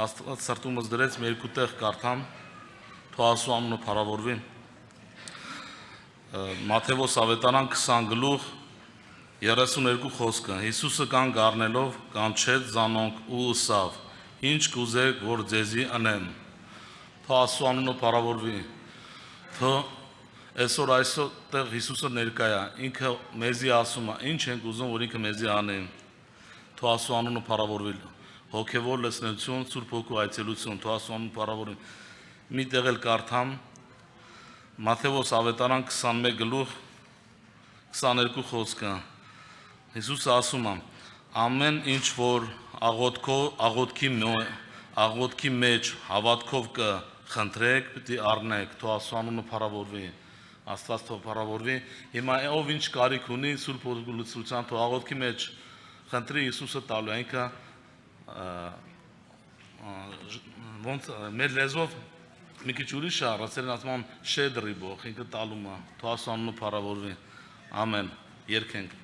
Աստված սրտումս դրեց մի երկու տեղ կարդամ, թող Աստծո անունը փառավորվի։ Մատթեոս ավետարան 20 գլուխ 32 խոսքը։ Հիսուսը կանգ առնելով կանչեց զանոնք ու ըսավ. Ինչ կուզեք, որ ձեզի անեմ։ Թող Աստծո անունը փառավորվի։ Թող այսօր Հիսուսը ներկա է, ինքը մեզի ասում է, ինչ ենք ուզում, որ ինքը մեզի անի։ Թող Աստծո անունը փառավորվի։ Հոգևոր լցնություն, Սուրբ Հոգու այցելություն, թող Աստծո անունը փառավորվի։ Մի տեղ էլ կարդամ Մատթեոս ավետարան 21 գլուխ 22 խոսքը։ Հիսուսը ասում է. ամեն ինչ որ աղոթքի մեջ հավատքով կխնդրեք, պիտի առնեք, թող Աստծո անունը փառավորվի։ Աստված թող փառավորվի։ Հիմա ով ինչ կարիք ունի Սուրբ Հոգու լցության, թող աղոթքի մեջ խնդրի, Հիսուսը տալու է, ինքը ոնց մեր լեզվով մի քիչ ուրիշ է, ռասերն ասում են շեդրի բող, ինքը տալում է, թող Աստծո անունը փառավորվի։ Ամեն։ Երգենք։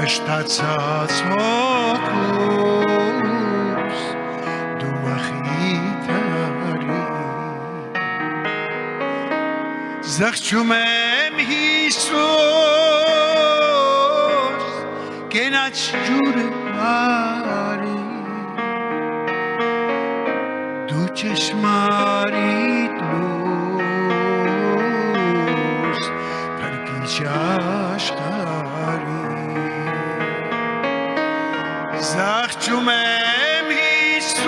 Վշտացած հոգուս դու մխիթարի Զղջում եմ Հիսուս կենաչ ջուրը արի դու ճշմարիտ լույս փրկիչ աշխարհի Զղջում եմ Հիսուս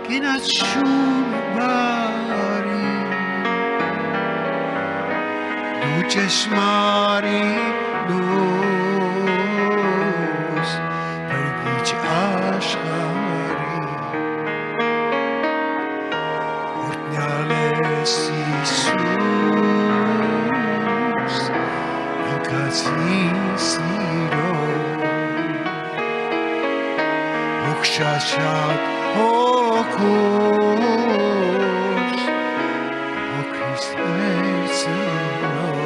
կենաչ ջուրը բարի դու ճշմարիտ լույս փրկիչ աշխարհի օրհնյալ ես Հիսուս ընկածի սիրո հոգշաշատ հոգուս հոգիս վերցնող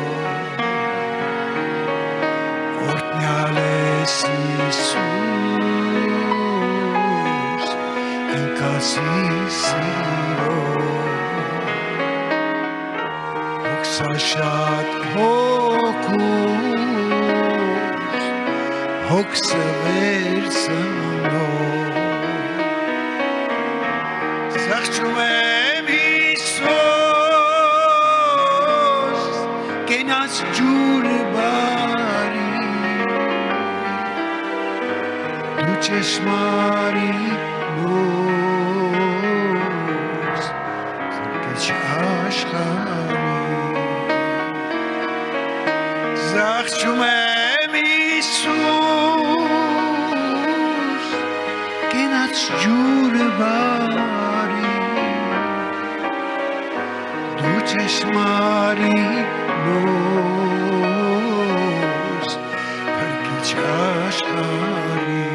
օրհնյալ ես Հիսուս ընկածի սիրո հոգսաշատ հոգուս հոգսը վերցնող Զղջում եմ Հիսուս կենաչ ջուրը բարի դու ճշմարիտ լույս փրկիչ աշխարհի Զղջում եմ Հիսուս կենաց ջուրը բարի դու ճշմարիտ լույս փրկիչ աշխարհի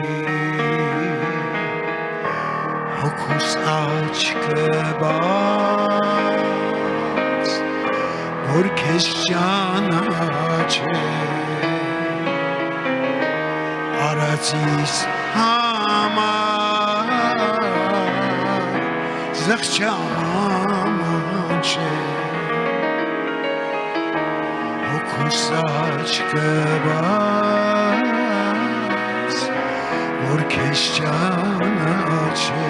հոգուս աչքը բաց որ քեզ ճանաչե արածիս համար զղջամանչե հոգուս աչքը բաց որ քեզ ճանաչե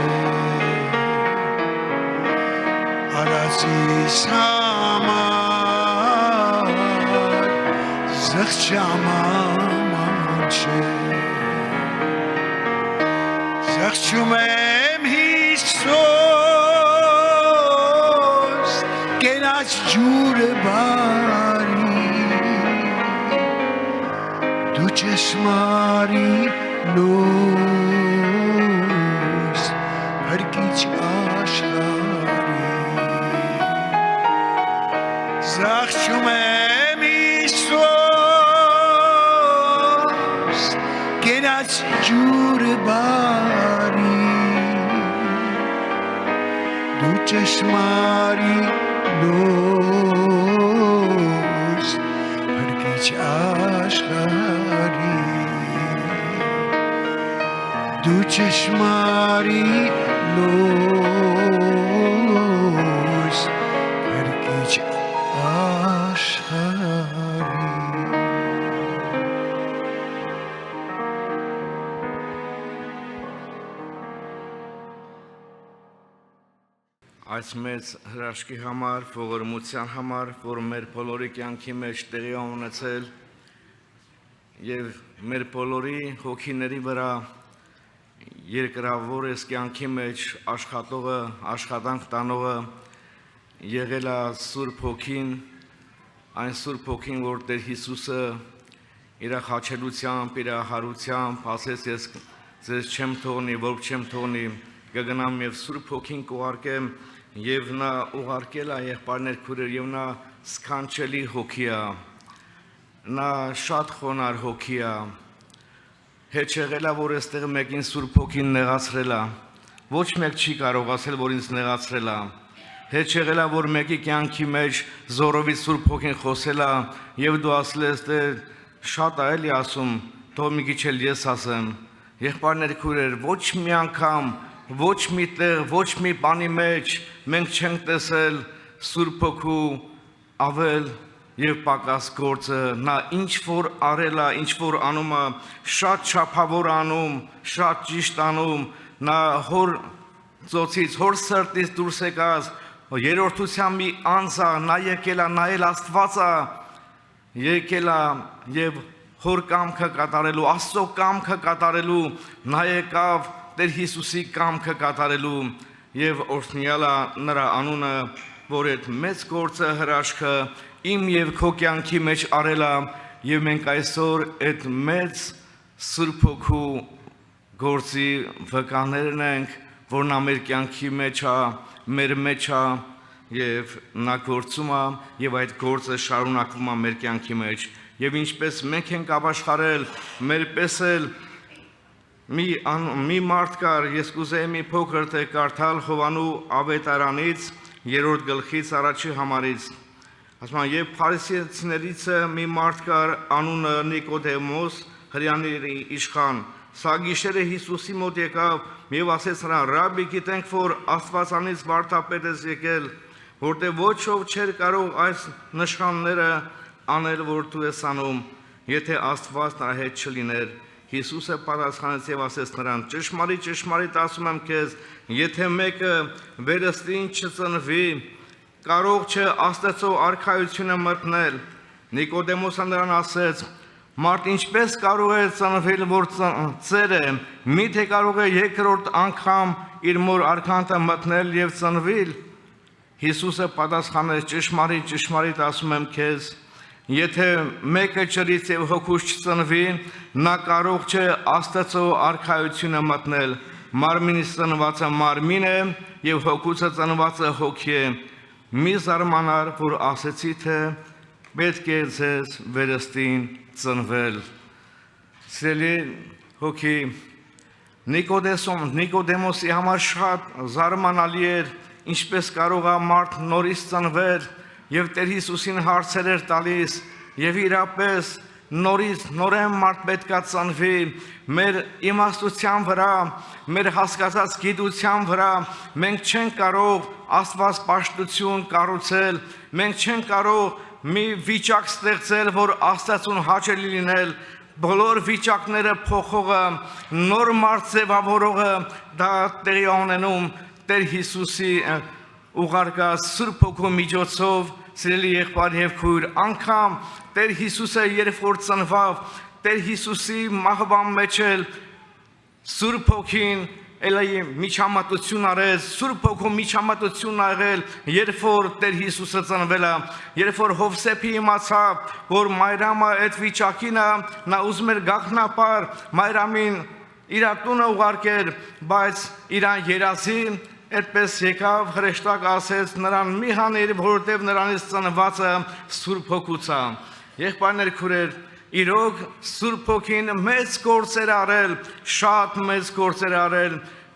արածիս համար զղջամանչե Zachchum em Hristos Kenach jure bari Du cheshmari luz Perkich ashari Zachchum em Hristos Kenach jure bari Du cheshmari luz Perkich ashari Du cheshmari luz Perkich ashari Այս մեծ հրաշքի համար, ողորմության համար, որ մեր բոլորի կյանքի մեջ տեղի է ունեցել եւ մեր բոլորի հոգիների վրա երկրավոր էս կյանքի մեջ աշխատողը, աշխատանք տանողը եղել է Սուրբ Հոգին, այն Սուրբ Հոգին, որ Տեր Հիսուսը իր խաչելությամբ, իր հարությամբ ասեց ես ձեզ չեմ թողնի, որ չեմ թողնի, կգնամ եւ Սուրբ Հոգին կուղարկեմ Եվ նա ուղարկել է եղբայրներ քուրեր եւ նա սքանչելի հոգի է նա շատ խոնար հոգի է հետ եղել է որ այստեղ մեկին Սուրբ Հոգին նեղացրել է ոչ մեկ չի կարող ասել որ ինձ նեղացրել է հետ եղել է որ մեկի կյանքի մեջ զորովի Սուրբ Հոգին խոսել է եւ դու ասել ես դե շատ է էլի ասում թող մի քիչ էլ ես ասեմ եղբայրներ քուրեր ոչ մի անգամ Ոչ մի տեղ, ոչ մի բանի մեջ մենք չենք տեսել Սուրբ Հոգու ավել եւ պակաս գործը նա ինչ որ արել է, ինչ որ անում է, շատ չափավոր անում, շատ ճիշտ անում, նա հոր ծոցից, հոր սրտից դուրս եկած երրորդության մի անձ է, նա եկել է նայել Աստված է, եկել է եւ հոր կամքը կատարելու, Աստծո կամքը կատարելու, նա եկավ Տեր Հիսուսի կամքը կատարելու եւ օրհնյալ է նրա անունը, որ այդ մեծ գործը հրաշքը իմ եւ քո կյանքի մեջ արել է եւ մենք այսօր այդ մեծ Սուրբ Հոգու գործի վկաներն ենք, որ նա մեր կյանքի մեջ է, մեր մեջ է եւ նա գործում է եւ այդ գործը շարունակվում է մեր կյանքի մեջ եւ ինչպես մենք ենք ապաշխարել մեր պես էլ Մի մարդ կար, ես կուզեի մի փոքր թե կարդալ Հովանու ավետարանից, 3-րդ գլխից առաջի համարից։ Ասում են, եւ փարիսեցիներից մի մարդ կար, անունը Նիկոդեմոս, հրեաների իշխան։ Սա գիշերը Հիսուսի մոտ եկավ եւ ասեց նրան. «Ռաբբի, գիտենք, որ Աստվածանից վարդապետ ես եկել, որտեղ ոչ ով չէր կարող այս նշանները անել, որ դու ես անում, եթե Աստված նրա հետ չլիներ»։ Հիսուսը պատասխանեց եւ ասեց նրան. «Ճշմարիտ, ճշմարիտ ասում եմ քեզ, եթե մեկը վերստին չծնվի, կարող չէ Աստծո արքայությունը մտնել»։ Նիկոդեմոսը նրան ասեց. «Մարդ ինչպես կարող է ծնվել, որ ծեր է, միթե կարող է երկրորդ անգամ իր մոր արքանքը մտնել եւ ծնվել»։ Հիսուսը պատասխանեց. «Ճշմարիտ, ճշմարիտ ասում եմ քեզ, եթե մեկը ջրից եւ հոգուց չծնվի, նա կարող չէ Աստծո արքայությունը մտնել։ մարմինից ծնվածը մարմին է եւ հոգուց ծնվածը հոգի է։ Մի զարմանար, որ ասեցի թե պետք է ձեզ վերստին ծնվել։ Սիրելի հոգի, Նիկոդեմոսի համար շատ զարմանալի էր, ինչպես կարող է մարդ նորից ծնվել եւ Տեր Հիսուսին հարցեր էր տալիս եւ իրապես նորեն մարդ պետք է ծնվի մեր իմաստության վրա, մեր հասկացած գիտության վրա, մենք չենք կարող Աստված պաշտություն կառուցել, մենք չենք կարող մի վիճակ ստեղծել, որ Աստծուն հաճելի լինել, բոլոր վիճակները փոխողը, նոր մարդ ձևավորողը դա տեղի ունենում Տեր Հիսուսի ուղարկած Սուրբ Հոգու միջոցով, սիրելի եղբայր եւ քույր, անգամ Տեր Հիսուսը երբ որ ծնվավ, Տեր Հիսուսի մահվան մեջ էլ Սուրբ Հոգին Էլայի միջամտություն արեց, Սուրբ Հոգու միջամտություն աղել, երբ որ Տեր Հիսուսը ծնվել է, երբ որ Հովսեփը իմացավ, որ Մայրամը այդ վիճակին է, նա ուզում էր գաղտնապար Մայրամին իր տունը ուղարկեր, բայց իրան երազի, այդպես եկավ հրեշտակ ասեց նրան մի հանիր, որովհետև նրանից ծնվածը Սուրբ Հոգուց է։ Եղբայրներ քուրեր, իրոք Սուրբ Հոգին մեծ գործեր արել, շատ մեծ գործեր արել։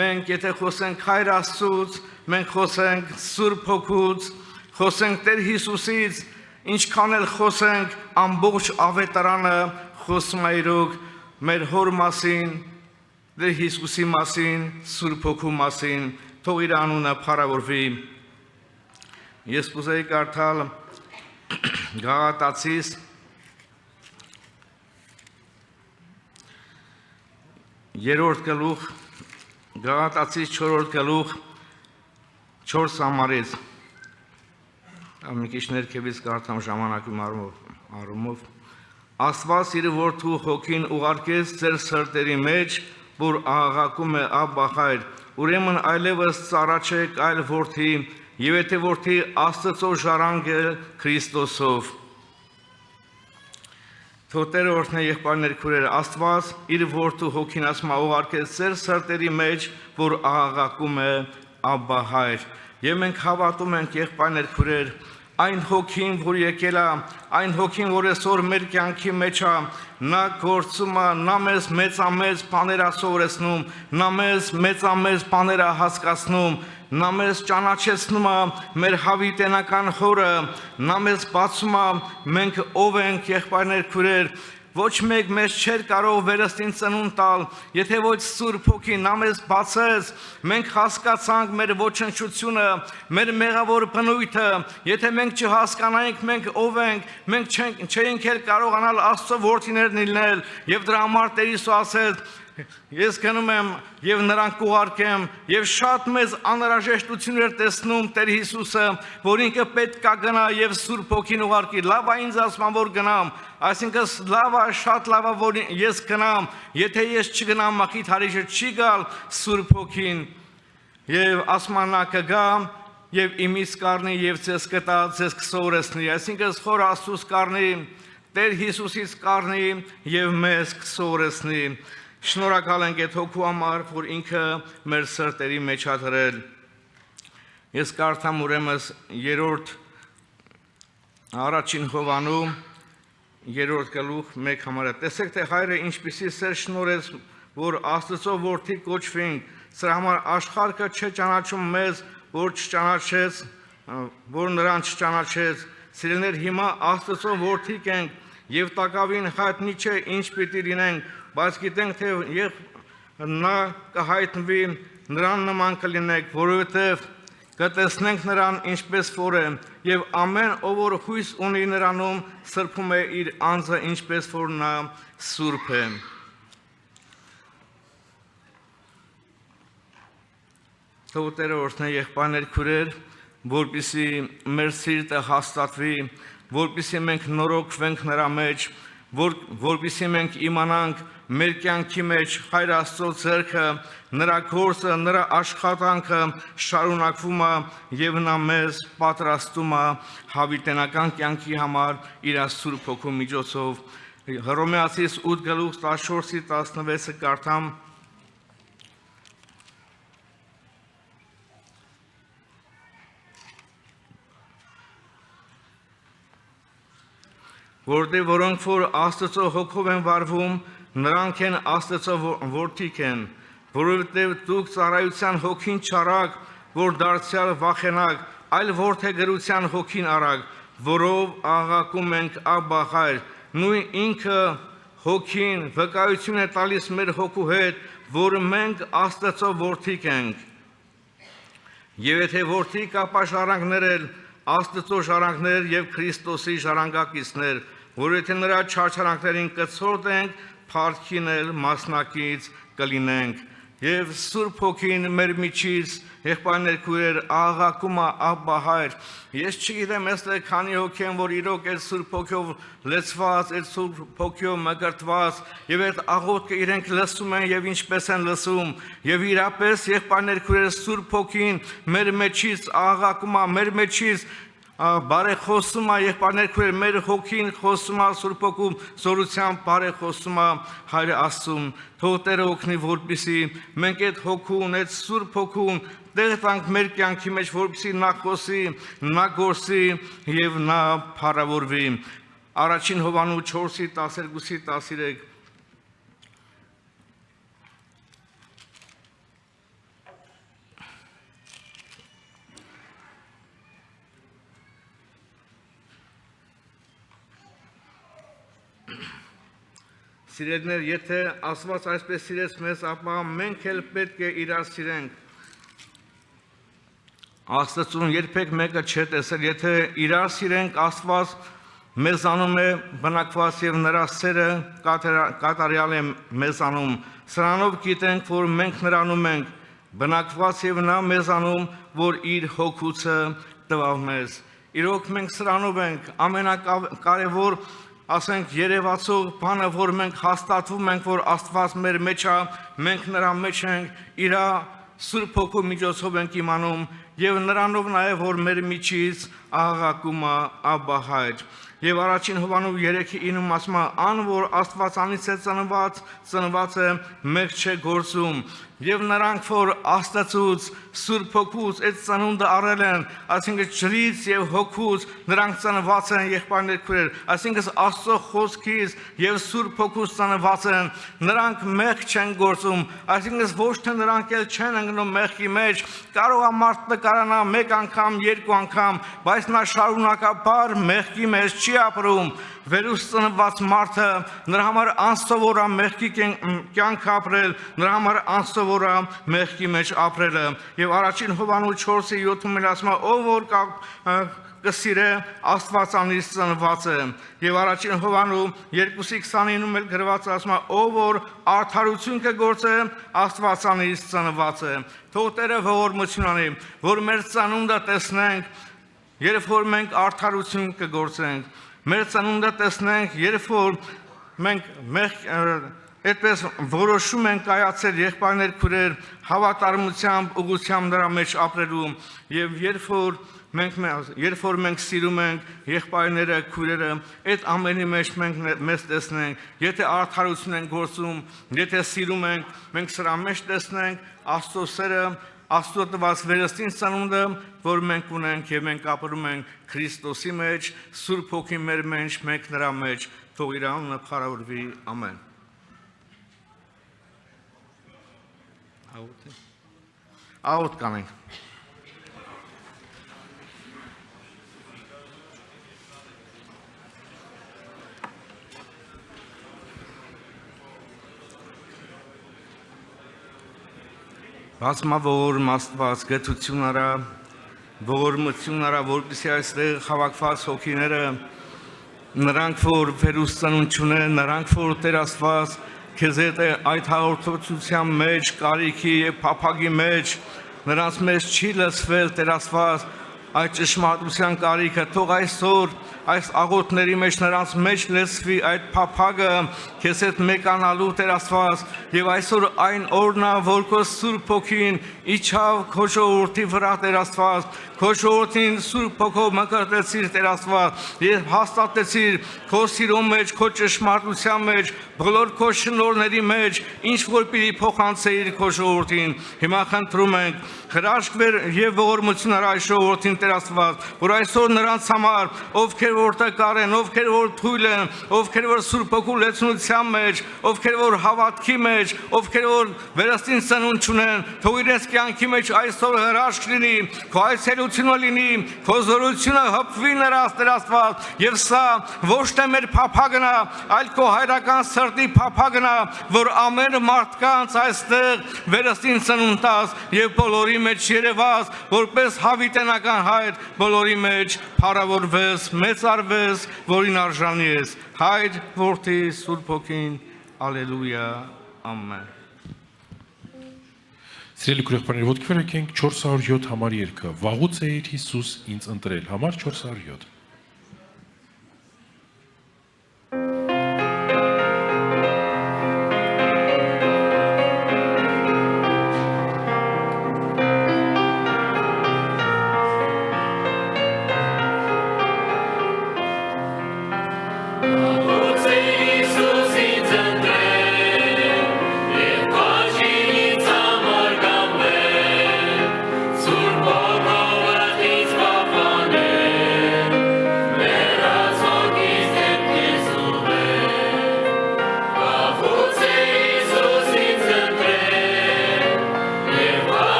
Մենք եթե խոսենք Հայր Աստծուց, մենք խոսենք Սուրբ Հոգուց, խոսենք Տեր Հիսուսից, ինչքան էլ խոսենք ամբողջ ավետարանը խոսում է իրոք մեր Հոր մասին, Տեր Հիսուսի մասին, Սուրբ Հոգու մասին, թող իր անունը փառավորվի։ Ես կուզեի կարդալ Գաղատացիս 3-րդ գլուխ, Գաղատացիս 4-րդ գլուխ 4 համարից, մի քիչ ներքևից կարդամ ժամանակի առումով, Աստված իր որդու հոգին ուղարկեց ձեր սրտերի մեջ, որ աղաղակում է Աբբա Հայր, ուրեմն այլևս ծառա չեք, այլ որդի, եւ եթե որդի Աստծո ժառանգ է Քրիստոսով։ Թոտերը օրհնե եղբայրներ քուրեր, Աստված իր որդու հոգին ասում ուղարկեց ձեր սրտերի մեջ, որ աղաղակում է Աբբա Հայր։ Եվ մենք հավատում ենք եղբայրներ քուրեր, այն հոգին, որ եկել է, այն հոգին, որ այսօր մեր կյանքի մեջ է, նա գործում է, նա մեզ մեծամեծ բաներ է սովորեցնում, նա մեզ մեծամեծ բաներ է հասկացնում, նա մեզ ճանաչեցնում է մեր հավիտենական Հորը, նա մեզ բացում է մենք ով ենք եղբայրներ քուրեր, ոչ մեկ մեզ չէր կարող վերստին ծնունդ տալ, եթե ոչ Սուրբ Հոգին նա մեզ բացեց, մենք հասկացանք մեր ոչնչությունը, մեր մեղավոր բնույթը, եթե մենք չհասկանայինք մենք ով ենք, մենք չէինք էլ կարողանալ Աստծո որդիներն լինել, եւ դրա համար Տեր Հիսուս ասեց, ես գնում եմ եւ նրան կուղարկեմ եւ շատ մեծ անհրաժեշտություններ տեսնում Տեր Հիսուսը, որ ինքը պետք է գնա եւ Սուրբ Հոգին ուղարկի, լավ է ինձ ասում որ գնամ, այսինքն լավ է, շատ լավ է որ ես գնամ, եթե ես չգնամ մախիթ հարիջը չի գալ Սուրբ Հոգին եւ ասմանա կգա եւ իմից կառնի եւ ձեզ կտա, ձեզ կսովորեցնի, այսինքն խոր Աստծուց կառնի, Տեր Հիսուսից կառնի եւ մեզ կսովորեցնի։ Շնորհակալ ենք այդ հոգու համար, որ ինքը մեր սրտերի մեջ է դրել։ Ես կարդամ ուրեմն 3-րդ առաջին Հովանու 3-րդ գլուխ 1 համարը։ Տեսեք թե Հայրը ինչպիսի սեր շնորհեց, որ Աստծո որդի կոչվենք, սրա համար աշխարհը չէ ճանաչում մեզ, որ չճանաչեց, որ նրան չճանաչեց։ Սիրելիներ, հիմա Աստծո որդիկ ենք եւ տակավին հայտնի չէ ինչ պիտի լինենք, բայց գիտենք թե նա կհայտնվի, նրան նման կլինենք, որովհետև կտեսնենք նրան ինչպես որ է, եւ ամեն ով որ հույս ունի նրանում սրբում է իր անձը ինչպես որ նա սուրբ է։ Թող Տերը օրհնի եղբայրներ քուրեր, որպեսզի մեր սիրտը հաստատվի, որպեսզի մենք նորոգվենք նրա մեջ, որպեսզի մենք իմանանք մեր կյանքի մեջ Հայր Աստծո ձեռքը, նրա գործը, նրա աշխատանքը շարունակվում է եւ նա մեզ պատրաստում է հավիտենական կյանքի համար իր Սուրբ Հոգու միջոցով։ Հռոմեացիս 8 գլուխ 14-16-ը կարդամ։ որոնք որ Աստծո հոգով են վարվում, նրանք են Աստծո որդիք են, որովհետև դուք ծառայության հոգին չարաք, որ դարձյալ վախենաք, այլ որդեգրության հոգին արագ, որով աղաղակում ենք Աբբա Հայր, նույն ինքը հոգին վկայություն է տալիս մեր հոգու հետ, որ մենք Աստծո որդիք ենք։ Եվ եթե որդիք ապա ժառանգներ էլ, Աստծո ժառանգներ եւ Քրիստոսի ժառանգակիցներ, որ եթե նրա չարչարանքներին կցորդենք, փառքին էլ մասնակից կլինենք։ Եվ Սուրբ Հոգին մեր միջից եղբայրներ քույրեր աղաղակում է Աբբա Հայր։ Ես չգիտեմ այստեղ քանի հոգի են, որ իրոք այդ Սուրբ Հոգով լեցված, այդ Սուրբ Հոգով մկրտված եւ այդ աղոթքը իրենք լսում են եւ ինչպես են լսում եւ իրապես եղբայրներ քույրեր Սուրբ Հոգին մեր մեջից աղաղակում է, մեր մեջից բարեխոսում է եղբայրներ քույրեր, մեր հոգին խոսում է Սուրբ Հոգու զորությամբ բարեխոսում է Հայր Աստծուն։ Թող Տերը օգնի, որպեսզի մենք այդ հոգուն, այդ Սուրբ հոգուն տեղ տանք մեր կյանքի մեջ, որպեսզի նա խոսի, նա գործի եւ նա փառավորվի։ Առաջին Հովհաննես 4:12-13 Սիրելիներ, եթե Աստված այսպես սիրեց մեզ, ապա մենք էլ պետք է իրար սիրենք։ Աստծուն երբեք մեկը չէ տեսել, եթե իրար սիրենք, Աստված մեզանում է բնակված եւ նրա սերը կատարյալ է մեզանում։ Սրանով գիտենք, որ մենք նրանում ենք բնակված եւ նա մեզանում, որ իր հոգուցը տվավ մեզ։ Իրոք մենք սրանով ենք ամենակարևոր ասենք երևացող բանը, որ մենք հաստատվում ենք, որ Աստված մեր մեջ է, մենք նրա մեջ ենք, իր Սուրբ Հոգու միջոցով ենք իմանում եւ նրանով նաեւ որ մեր միջից աղաղակում է Աբբա Հայր։ Եվ առաջին Հովհաննես 3:9 ասում է, ան որ Աստվածանից է ծնված է, մեկ չէ գործում։ Եվ նրանք, որ Աստծուց Սուրբ Հոգուց այդ ծնունդը առել են, այսինքն ջրից եւ հոգուց, նրանք ծնված են եղբայրներ քույրեր, այսինքն Աստծո խոսքից եւ Սուրբ Հոգուց ծնված են, նրանք մեղք չեն գործում, այսինքն ոչ թե նրանք էլ չեն ընկնում մեղքի մեջ, կարող է մարդ նկարանա մեկ անգամ, երկու անգամ, բայց նա շարունակաբար մեղքի մեջ չի ապրում։ Վերուս ծնված մարդը նրա համար անսովոր է մեղքի կյանք ապրել, նրա համար անսովոր է մեղքի մեջ ապրելը։ Եվ առաջին Հովհաննես 4:7-ում ասում է, ով որ կսիրե Աստվածանից ծնված է։ Եվ առաջին Հովհաննես 2:29-ում էլ գրված ասում է, ով որ արդարություն կգործե Աստվածանից ծնված է։ Թող Տերը ողորմություն անի, որ մեր ծնունդը տեսնենք, երբ որ մենք արդարություն կգործենք, մեր ծնունդը տեսնենք, երբ որ մենք այդպես որոշում ենք կայացել եղբայրներ քույրեր հավատարմությամբ, ուղղությամբ նրա մեջ ապրելու եւ երբ որ մենք սիրում ենք եղբայրները, քույրերը, այդ ամենի մեջ մենք մեզ տեսնենք, եթե արդարություն ենք գործում, եթե սիրում ենք, մենք սրա մեջ տեսնենք Աստծո սերը, Աստծո տված վերստին ծնունդը, որ մենք ունենք եւ մենք ապրում ենք Քրիստոսի մեջ, Սուրբ Հոգի մեր մեջ, մենք նրա մեջ, թող իր անունը փառավորվի, ամեն։ Աղոթ կանենք։ Բազմավոր Աստված գթություն արա, ողորմություն արա, որպեսզի այստեղ հավաքված հոգիները, նրանք որ վերուս ծնունդ չունեն, նրանք որ Տեր Աստված քեզ հետ այդ հաղորդակցության մեջ, կարիքի եւ փափագի մեջ, նրանց մեջ չի լսվել Տեր Աստված այդ ճշմարտության կարիքը, թող այսօր այս աղոթների մեջ նրանց մեջ լսվի այդ փափագը քեզ հետ մեկանալու Տեր Աստված եւ այսօր այն օրն է որ քո Սուրբ Հոգին իջավ քո ժողովրդի վրա Տեր Աստված քո ժողովրդին Սուրբ Հոգով մկրտեցիր Տեր Աստված եւ հաստատեցիր քո սիրո մեջ քո ճշմարտության մեջ բոլոր քո շնորհների մեջ ինչ որ պիտի փոխանցեիր քո ժողովրդին հիմա խնդրում ենք հրաշք վեր եւ ողորմություն արա այս ժողովրդին Տեր Աստված, որ այսօր նրանց համար, ովքեր որտեղ կարեն, ովքեր որ թույլ են, ովքեր որ Սուրբ Հոգու լեցունության մեջ, ովքեր որ հավատքի մեջ, ովքեր որ վերստին սնունդ չունեն, թող իրենց կյանքի մեջ այսօր հրաշք լինի, քո այցելությունը լինի, քո զորությունը հպվի նրանց Տեր Աստված, եւ սա ոչ թե մեր փափագն է, այլ քո հայրական սրտի փափագն է, որ ամեն մարդկանց այստեղ վերստին սնունդ տաս եւ բոլորի մեջ երևաս, որպես հավիտենական հայր, բոլորի մեջ փառավորվես, մեծարվես, որին արժանի ես, Հայր, Որդի, Սուրբ Հոգին, Ալելույա, ամեն։ Սիրելի քրոջներ, ոտքի վրա եկենք 407 համար երգը։ Վաղուց է Հիսուս ինձ ընտրել, համար 407։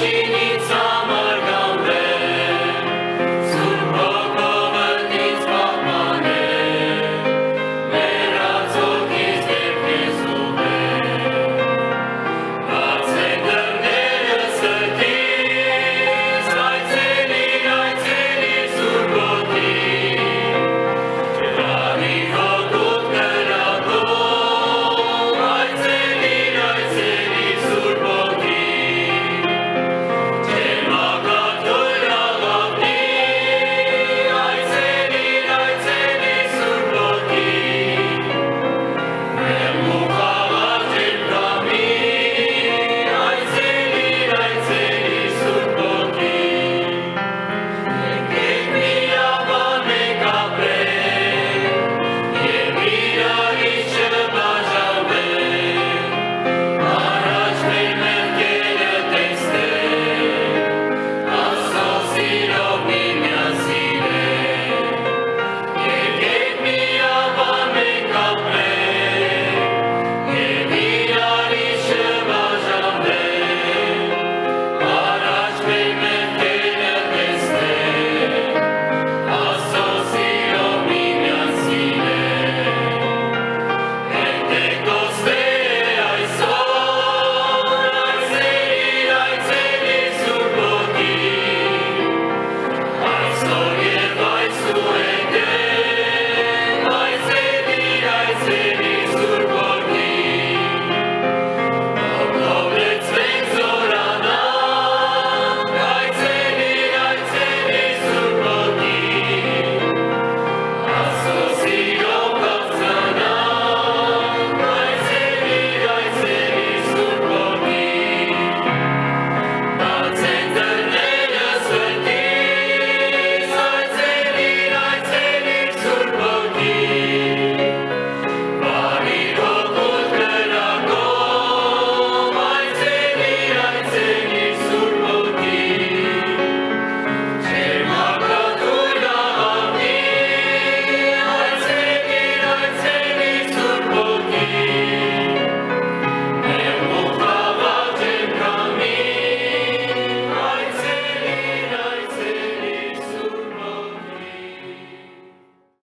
Genie